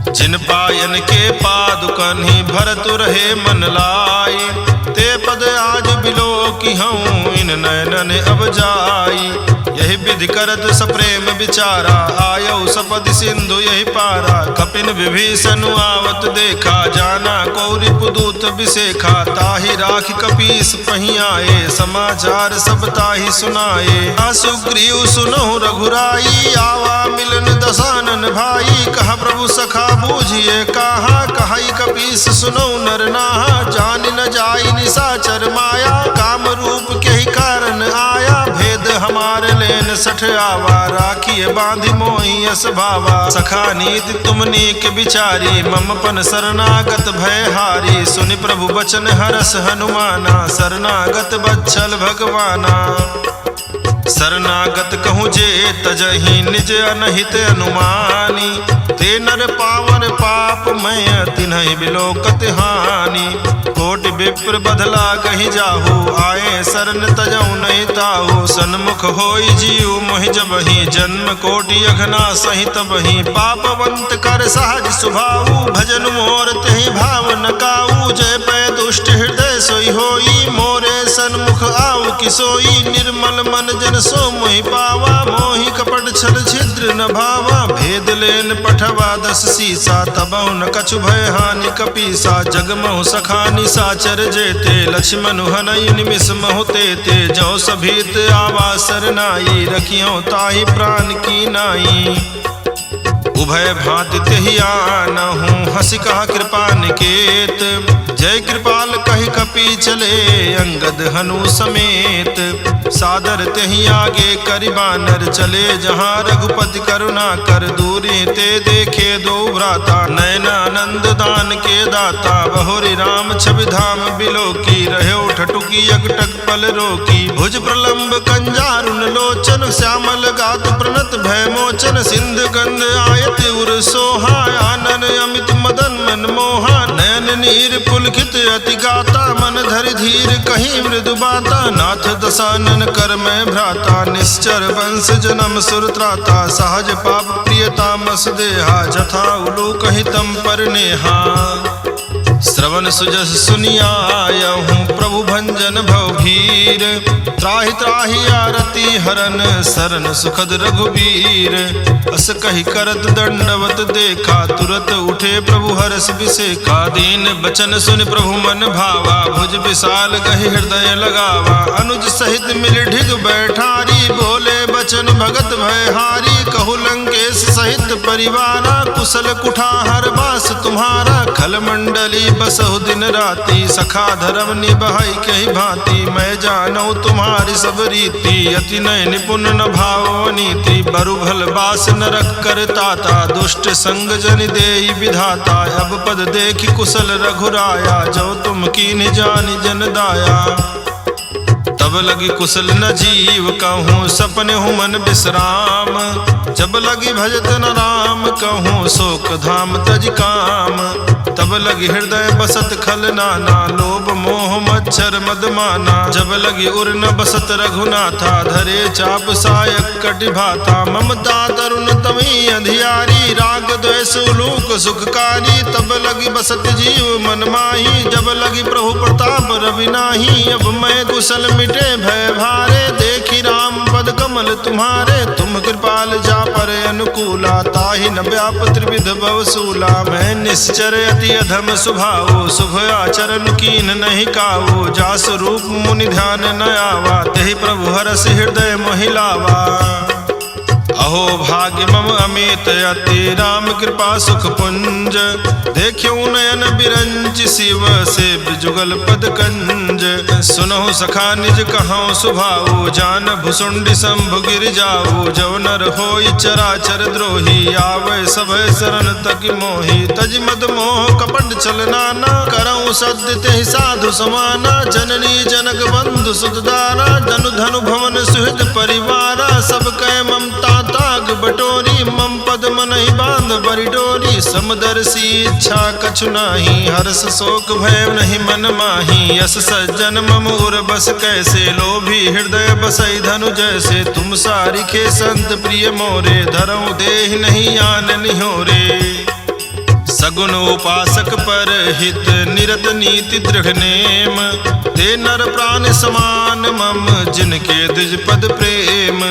जिन पायन के पादुकन ही भरत रहे मन लाई। ते पद आज बिलो की हूँ इन नयनन अब जाई। यही विधि करत सप्रेम विचारा आयो सपदि सिंधु यही पारा। कपिन विभीषण आवत देखा जाना कौरि पुदूत विशेखा। ताहि राखि कपीस पही आए समाचार सब ताहि सुनाए। सुग्रीव सुनहु रघुराई आवा मिलन दसानन भाई। कहा प्रभु सखा बूझिए कहा कहाई कपीस सुनहु नर नाहा। जान न जाई निशाचर माया काम रूप के ही कारण आया। भेद हमारे लेन सठ आवा राखिए बांधि मोहि यस भावा। सखा नीति तुम नीक विचारी मम पन शरणागत भय हारी। सुनि प्रभु वचन हरस हनुमाना शरणागत बच्छल भगवाना। शरणागत कहूँ जे तजहि निज अनहित अनुमानी। ते नर पावन पाप मैं तिन्हि बिलोकत हानि। कोटि विप्र बदला गहि जाहु आए शरण तजऊ नहीं ताहु। सन्मुख होई जीव मोहि जबहि जन्म कोटि अघना सहित बहि। पापवंत कर सहज स्वभाव भजन मोर तेहि भाव न काऊ। जय पै दुष्ट हृदय सोई होई मोरे सन्मुख आऊ किसोई। निर्मल मन जन सो मोहि पावा मोहि कपट छल छिद्र न भावा। भेद लेन पठवा दस सीसा तबहु न कछु भय हानि कपीसा। जगमहु सखानि साचर जेते लक्ष्मण हनई निमिष महु तेते। जो सभीत आवा सरनाई रखियो ताहि प्राण की नाई। उभय भांति तेहि आनहु हंसी कहा कृपा निकेत। जय कृपाल कहि कपि चले अंगद हनु समेत। सादर तेहि आगे करि बानर चले जहाँ रघुपति करुणा कर। दूरी ते देखे दो भ्राता नयनानंद दान के दाता। बहुरी राम छवि धाम बिलोकी रहो ठटुकी यकटक पल रोकी। भुज प्रलंब कंजारुन लोचन श्यामल गात प्रणत भय मोचन। सिंध गंध आयत उर सोहा आनन अमित मदन मन मोहा। नयन नीर पुलकित अति गाता मन धरि धीर कहीं मृदु बाता। नाथ दसानन कर मैं भ्राता निश्चर वंश जन्म सुर त्राता। सहज पाप प्रियता मस देहा जथा उलू कहीं तम पर नेहा। श्रवण सुजस सुनियायहूँ प्रभु भंजन भवभीर। त्राहि त्राहि आरती हरन शरण सुखद रघुबीर। अस कही करत दंडवत देखा तुरत उठे प्रभु हरस विसेखा। दीन बचन सुन प्रभु मन भावा भुज विशाल गहि हृदय लगावा। अनुज सहित मिल ढिग बैठारी बोले बचन भगत भयहारी। कहु लंकेश सहित परिवारा कुशल कुठार बास तुम्हारा। खल मंडली बसहु दिन राति सखा धर्म निभाई कही भांति। मैं जानौ तुम्हारी सब रीति, अति नय निपुण न भाव नीति। बरु भल बास नरक करताता, दुष्ट संग जन देई विधाता। अब पद देखि कुशल रघुराया, जो तुम कीन्ह जानि जन दाया। तब लगी कुशल न जीव कहूँ, सपने हूँ मन विश्राम। जब लगी भजत न राम कहूँ, शोक धाम तज काम। तब लगी हृदय बसत खल नाना, लोभ मोह मच्छर मद माना। जब लगी उर न बसत रघुनाथा, धरे चाप सायक कटि भाता। ममता तरुण तमी अधियारी, राग द्वेष उलूक सुखकारी। तब लगी बसत जीव मन माही, जब लगी प्रभु प्रताप रवि नाही। अब मैं कुशल मिटे भय भारे, देखी राम पद कमल तुम्हारे। तुम कृपाल जा पर अनुकूला, ताहि न व्याप त्रिविध भवसूला। मैं निश्चर अति अधम स्वभाव, शुभ आचरण कीन नहीं कावो। जासु रूप मुनि ध्यान न आवा, तेहि प्रभु हरस हृदय महिलावा। अहो भाग्य मम अमित अति, राम कृपा सुख पुंज। देखियो नयन बिरंच, शिव से जुगल पद कंज। सुनहु सखा निज कहूँ सुभाऊ, जान भुसुंडी शंभु गिर जाऊ। जव नर होई चराचर द्रोही, आवे सभय शरण तक मोही। तज मद मोह कपट चलनाना, करऊँ सद्य तेहि साधु समाना। जननी जनक बंधु सुतदारा, धनु धनु भवन सुहृद परिवारा। सब कह ममता ताग बटोरी, मम पद मनहि बांध बरि डोरी। समदर्शी इच्छा कछु नाही, हर्ष शोक भय नहीं मन माही। यस सज्जन मम उर बस कैसे, लोभी हृदय बसई धनु जैसे। तुम सारिखे संत प्रिय मोरे, धरऊँ देहि नहीं आन निहोरे। सगुन उपासक पर हित, निरत नीति दृढ़ नेम। ते नर प्राण समान मम, जिनके द्विज पद प्रेम।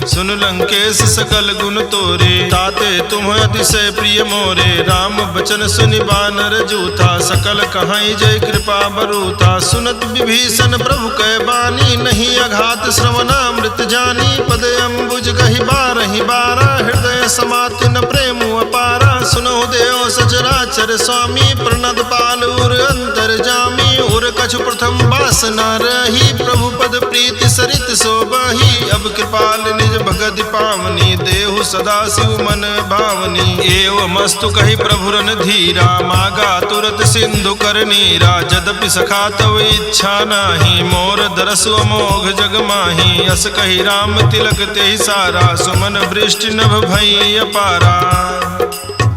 सुन लंकेश सकल गुण तोरे, ताते तुम अतिशय प्रिय मोरे। राम बचन सुनि बानर जूथा, सकल कहाई जय कृपा बरूथा। सुनत विभीषण प्रभु कै बानी, नहीं अघात श्रवणामृत जानी। पद अम्बुज गहि बारहि बारा, हृदय समाति न प्रेम अपारा। सुनहु देव सचराचर स्वामी, प्रणद पाल उर अंतर जामी। उर कछु प्रथम वासना रही, प्रभु पद प्रीति सरित सोबही। अब कृपाल निज भगत पावनी, देहु सदा शिव मन भावनी। एव मस्तु कहि प्रभु रन धीरा, मागा तुरत सिंधु कर नीरा। जदपि सखा तव इच्छा नाही, मोर दरसु अमोघ जग माही। अस कहि राम तिलक तेहि सारा, सुमन वृष्टि नभ भई अपारा।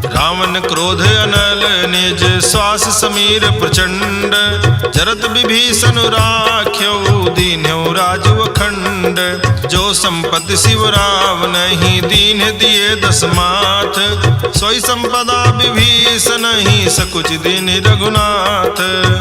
रावण क्रोध अनल निज, श्वास समीर प्रचंड। जरत विभीषण राख्यो, दीन्यो राजु अखंड। जो संपत्ति शिव राव नहीं, दीन दिए दस माथ। सोई संपदा विभीषण ही, सकुच दीन रघुनाथ।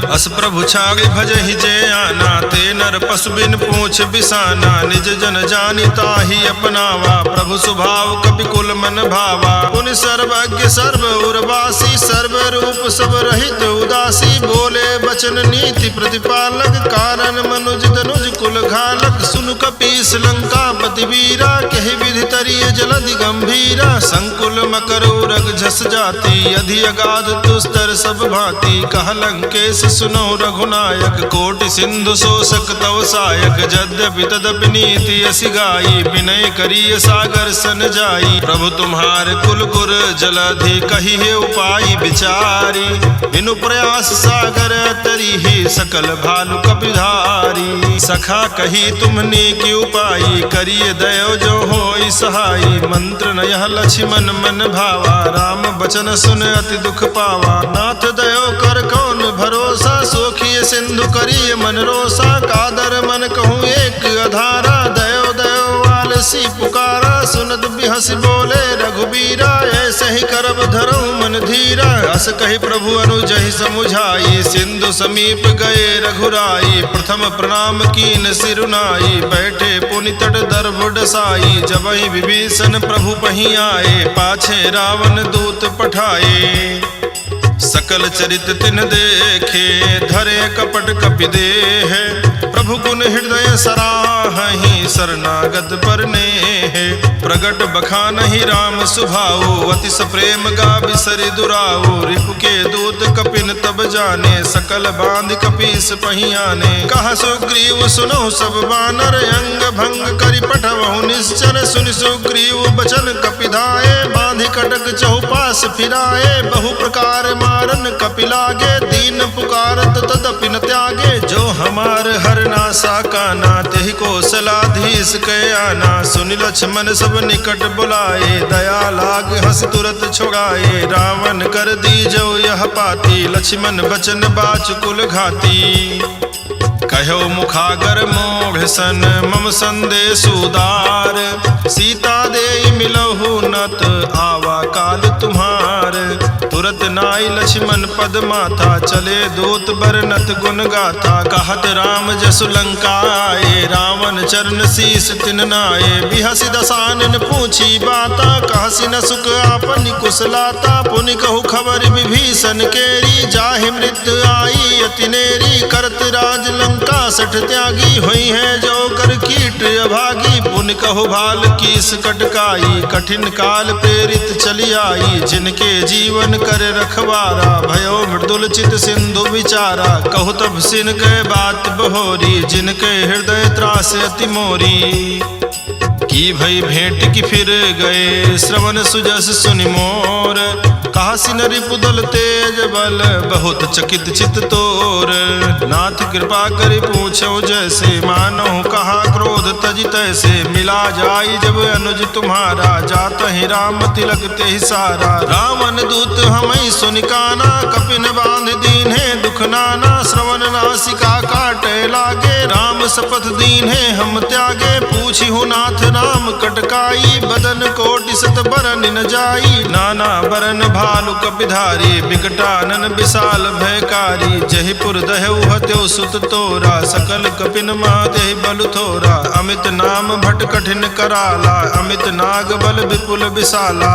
अस प्रभु छागे भजहि जय आना, ते नर पशु बिन पूछ बिसाना। निज जन जानि ताहि अपनावा, प्रभु स्वभाव कपिकुल मन भावा। पुनि सर्वज्ञ सर्व उर्वासी, सर्व रूप सब रहित उदासी। बोले बचन नीति प्रतिपालक, कारण मनुज तनुज कुल घालक। सुनु कपीस लंकापति वीरा, कहि विधि तरिय जलधि गंभीरा। संकुल मकर उरग झस जाति, अधि अगाध दुस्तर सब भांति। कह लंकेश सुनो रघुनायक, कोटि सिंधु शोषक तव सायक। यद्यपि तदपि नीति असि गाई, विनय करिय सागर सन जाई। प्रभु तुम्हार कुल गुर जलधि, कही है उपाय विचारी। बिनु प्रयास सागर तरी ही, सकल भालु कपिधारी। सखा कही तुमने की उपाई, करिए दयो जो होई सहाई। मंत्र न यह लक्ष्मण मन भावा, राम बचन सुन अति दुख पावा। नाथ दयो कर कौन भरोसा, सोखिए सिंधु करिए मन रोसा। कादर मन कहूँ एक अधारा, दयो दयो आलसी पुकारा। सुनत बिहसी बोले रघुबीरा, ऐसे ही करब धरऊँ मन धीरा। अस कही प्रभु अनुजहि समुझाई, सिंधु समीप गए रघुराई। प्रथम प्रणाम कीन सिरुनाई, बैठे पुनि तट दर्भ डसाई। जबहि विभीषण प्रभु पही आए, पाछे रावण दूत पठाए। सकल चरित तिन देखे, धरे कपट कपि देह। प्रभु गुण हृदय सराहि, शरणागत पर नेह। प्रगट बखानहि राम सुभाऊ, अतिश प्रेम गा बिसरि दुराऊ। रिपु के दूत कपिन तब जाने, सकल बांध कपीस पहियाने। कहा सुग्रीव सुनो सब बानर, अंग भंग करि पठवहु निश्चर। सुनि सुग्रीव बचन कपिधाए, बांधि कटक चहुपास फिराए। बहु प्रकार मारन कपि लागे, दीन पुकारत तदपि न त्यागे। जो हमार हरनासा काना, तेहि कौशलाधीश कै आना। सुनि लक्ष्मण सब निकट बुलाए, दया लाग हंस तुरत छुड़ाए। रावण कर दीजो यह पाती, लक्ष्मण बचन बाचकुल घाती। कहो मुखागर मोढ़ सन, मम संदेश उदार। सीता दे मिलहु नत, आवा काल तुम्हार। तुरत नाई लक्ष्मण पद माथा, चले दूत बरनत गुण गाथा। कहत राम जसु लंका आए, रावण चरण शीस तिन नाए। बिहसि दसानन पूछी बाता, कहसि न सुख आपन कुशलाता। पुनि कहु खबर विभीषण केरी, जाहि मृत्यु आई अति नेरी। करत राज लंका सठ त्यागी, हुई है जो कर कीट अभागी। पुनि कहु भाल कीस कटकाई, कठिन काल प्रेरित चली आई। जिनके जीवन कर रखवारा, भयो मृदुल चित सिंधु विचारा। कहु तब सिन गए बात बहोरी, जिनके हृदय त्रास अति मोरी। की भई भेंट की फिर गए, श्रवण सुजस सुनि मोर। कहासि न रिपुदल तेज बल, बहुत चकित चित तोर। नाथ कृपा करि पूछो जैसे, मानो कहा क्रोध तज तैसे। मिला जाई जब अनुज तुम्हारा, जात ही राम तिलक तेहि सारा। रावण दूत हमई सुनि काना, कपिन बांध दीन्हे दुख नाना। श्रवण नासिका काटे लागे, राम शपथ दीन्हे हम त्यागे। पूछी हूँ नाथ राम कटकाई, बदन कोटि सत बरन न जाई। नाना बरन भालु कपिधारी, बिकटानन विशाल भयकारी। जहिपुर दहु हत्यो सुत तोरा, सकल कपिन माते बल थोरा। अमित नाम भट कठिन कराला, अमित नाग बल विपुल विशाला।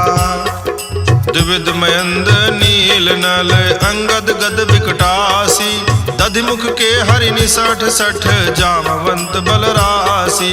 द्विविध मयंद नील नल, अंगद गद बिकटासी। दधिमुख के हरिनि सठ सठ, जामवंत बलरासी।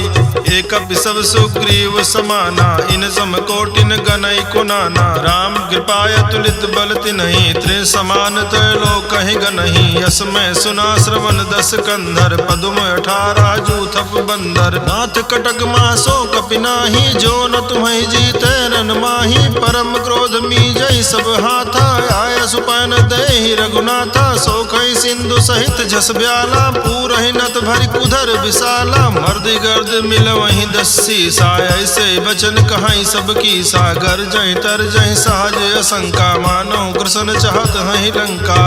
एक सब सुग्रीव समाना, इन सम कोटिन गनई कुनाना। राम कृपाय तुलित बल तिन्हि, त्रि समान त्रैलोक कहि गनहि। यस मैं सुना श्रवण दस कंधर, पदुम 18 जूथप बंदर। नाथ कटक मासो कपि नाही, जो न तुम्हि जीते रन माही। परम क्रोध मीजै सब हाथा, आय सुपन देहि रघुनाथा। सोखै सिंधु सहित जस ब्याला, पूरहि नत भरि कुधर विशाला। मर्द गर्द मिल वहीं दस्सी सा, ऐसे बचन कहाई सब की सा। गर जय तर जय सहज असंका, मानो कृष्ण चाहत हहि लंका।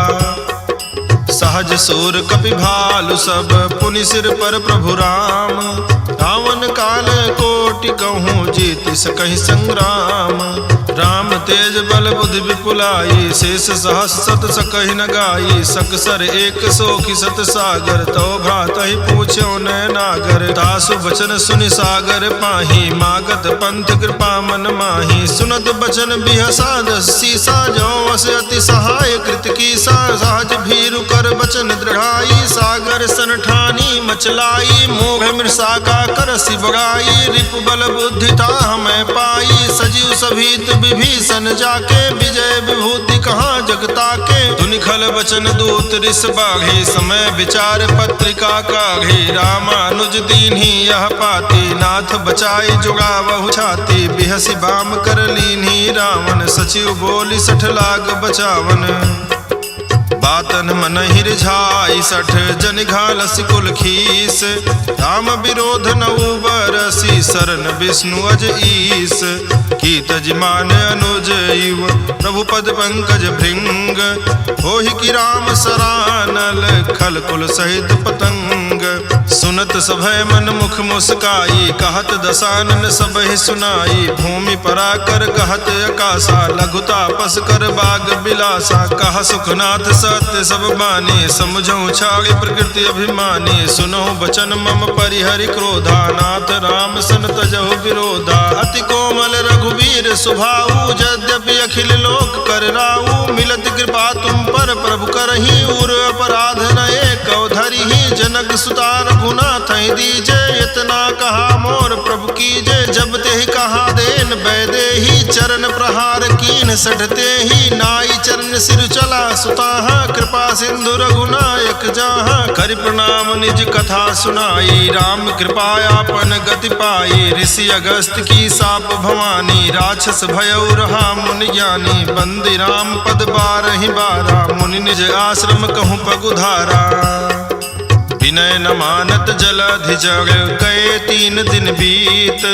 सहज सूर कपि भालु सब, पुनि सिर पर प्रभु राम। रावण काल कोटि कहूँ, जीत सकहि संग्राम। राम तेज बल बुद्धि विपुलाई, शेष सहस सत सकहि न गाई। सकसर एक सोखि सत सागर, तो भ्रातहि पूछ्यो नैनागर। तासु बचन सुनि सागर पाही, मागत पंथ कृपा मन माही। सुनत बचन बिहसा दस्सी सा, जो वस अति सहाय कृत कीसा। सहज भीरु कर बचन दृढ़ाई, सागर सन ठानी मचलाई। मोघ मृषा का करसि बड़ाई, रिपु बल बुद्धि ता मैं पाई। सजीव सभीत विभीषण जाके, विजय विभूति कहाँ जगता के। धुनि खल बचन दूत रिस बाघी, समय विचार पत्रिका काढ़ी। रामानुज दीन्ही यह पाती, नाथ बचाई जुगावहु छाती। बिहसि बाम कर लीन्ही रावण, सचिव बोली सठ लाग बचावन। बातन मन हिरझाई सठ, जन घालसि कुल खीस। राम विरोध नऊ बरसी, शरण विष्णु अज ईस। की तजमान अनुज इव, प्रभु पद पंकज भृंग। होहि की राम सरानल, खल कुल सहित पतंग। सुनत सभय मन मुख मुस्काई, कहत दसानन सबहि सुनाई। भूमि पराकर कहत आकाशा, लघुतापस कर बाग बिलासा। कह सुखनाथ सत्य सब बानी, समझो छाड़ी प्रकृति अभिमानी। सुनो बचन मम परिहरि क्रोधा, नाथ राम सन तजहु विरोधा। अति कोमल रघुवीर सुधीर सुभाऊ, यद्यपि अखिल लोक कर राऊ। मिलत कृपा तुम पर प्रभु करही, उर अपराध न एक धरिही। जनक सुता रघुनाथ दीजे, इतना कहा मोर प्रभु कीजे। जब ते कहा देन बैदेही, चरण प्रहार कीन सठते ही। नाई चरण सिर चला सुताहा, कृपा सिंधु रघुनायक जाहा। करि प्रणाम निज कथा सुनाई, राम कृपायापन गति पाई। ऋषि अगस्त की साप भवानी, राक्षस भयउ रहा मुनि ज्ञानी। बंदी राम पद बारहि बारा, मुनि निज आश्रम कहूँ पगुधारा। विनय न मानत जलधि जग, गए 3 दिन बीत।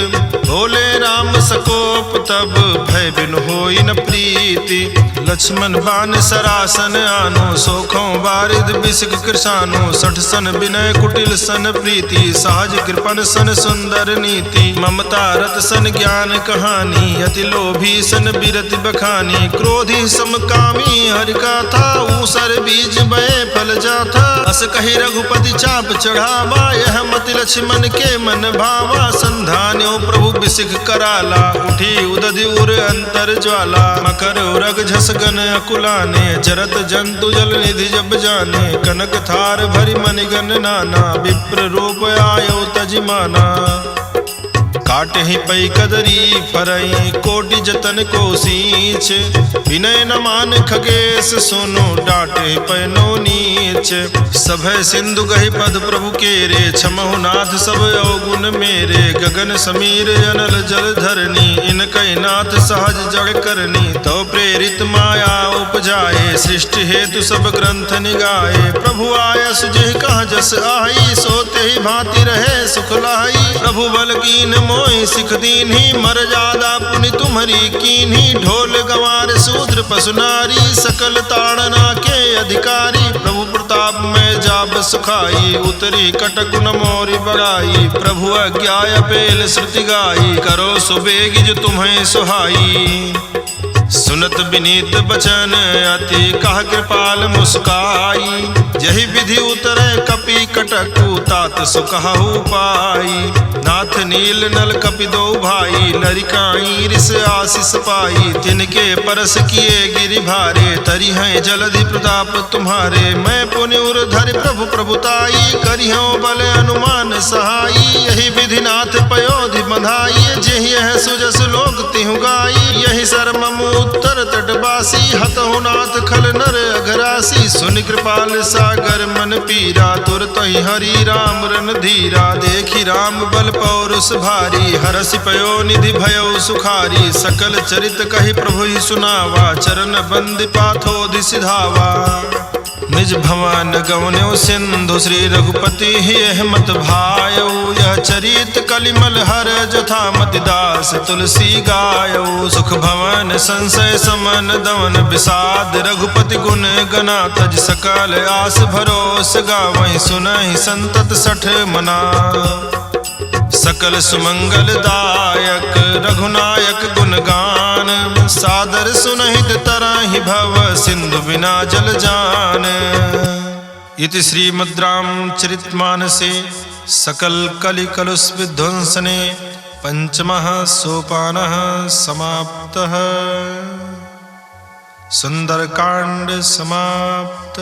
बोले राम सकोप तब, भय बिनु होई न प्रीति। लक्ष्मण बान सरासन आनो, सोखों बारिद बिसिक कृशानो। 60 सन विनय कुटिल सन प्रीति, सहज कृपन सन सुंदर नीति। ममता रत सन ज्ञान कहानी, अति लोभी सन बिरति बखानी। क्रोधी समकामी हरि कथा, ऊसर बीज बये फल जाथा। अस कही रघुपति चाप चढ़ावा, यह मति लक्ष्मण के मन भावा। संधान्यो प्रभु बिसिख कराला, उठी उदधि उर अंतर ज्वाला। मकर उरग झस गन अकुलाने, जरत जंतु जल निधि जब जाने। कनक थार भरि मणिगण नाना, विप्र रूप आयो तजिमाना। काटे ही पै कदरी फरई, कोटि जतन को सींच। विनय न मान खगेश सुनो, डांटे पैनो नीच। सभय सिंधु गहि पद प्रभु केरे, क्षमहु नाथ सब अवगुण मेरे। गगन समीर अनल जल धरनी, इनकै नाथ सहज जड़ करनी। तो प्रेरित माया उपजाए, सृष्टि हेतु सब ग्रंथ निगाए। प्रभु आयस जिह कह जस आई, सोते ही भांति रहे सुख लाई। प्रभु बल कीन मोहि सिख दीन्ही, मर्यादा पुनि तुम्हरी कीन्ही। ढोल गंवार शूद्र पशु नारी, सकल ताड़ना के अधिकारी। प्रभु प्रताप में जाब सुखाई, उतरी कटक न मोरी बड़ाई। प्रभु अज्ञाय पेल श्रुति गाई, करो सुबेग जो तुम्हें सुहाई। सुनत विनीत बचन अति, कह कृपाल मुस्काई। यही विधि उतरे कपि कटक, तात सुकहु पाई। नाथ नील नल कपि दो भाई, लरिकाई रिस आशीष पाई। तिनके परस किए गिरि भारे, तरी हैं जलधि प्रताप तुम्हारे। मैं पुनि उर धरि प्रभु प्रभुताई, करिहु बल अनुमान सहाई। यही विधि नाथ पयोधि बंधाई, जेहि यह सुजस लोक तिहु गाई। यही शर्म उत्तर तटवासी, हतहु नाथ खल नर अघरासी। सुनि कृपाल सागर मन पीरा, तुरत ही हरि राम रन धीरा। देखी राम बल पौरुष भारी, हरसि पयो निधि भयो सुखारी। सकल चरित कहि प्रभु ही सुनावा, चरण बंद पाथोधि सिधावा। निज भवन गवन्यो सिंधु, श्री रघुपति ही मत भायो। यह चरित कलिमल हर जथा, मति दास तुलसी गायो। सुख भवन संशय समन दवन, विषाद रघुपति गुण गना। तज सकल आस भरोस, गावहि सुनहि संतत सठ मना। सकल सुमंगल दायक रघुनायक गुणगान, सादर सुनहित तरहि भव सिंधु बिना जल जान। इति श्रीमद् रामचरितमानसे सकल कलि कलुष विध्वंसने पंचमः सोपानः समाप्तः। सुंदरकांड समाप्त।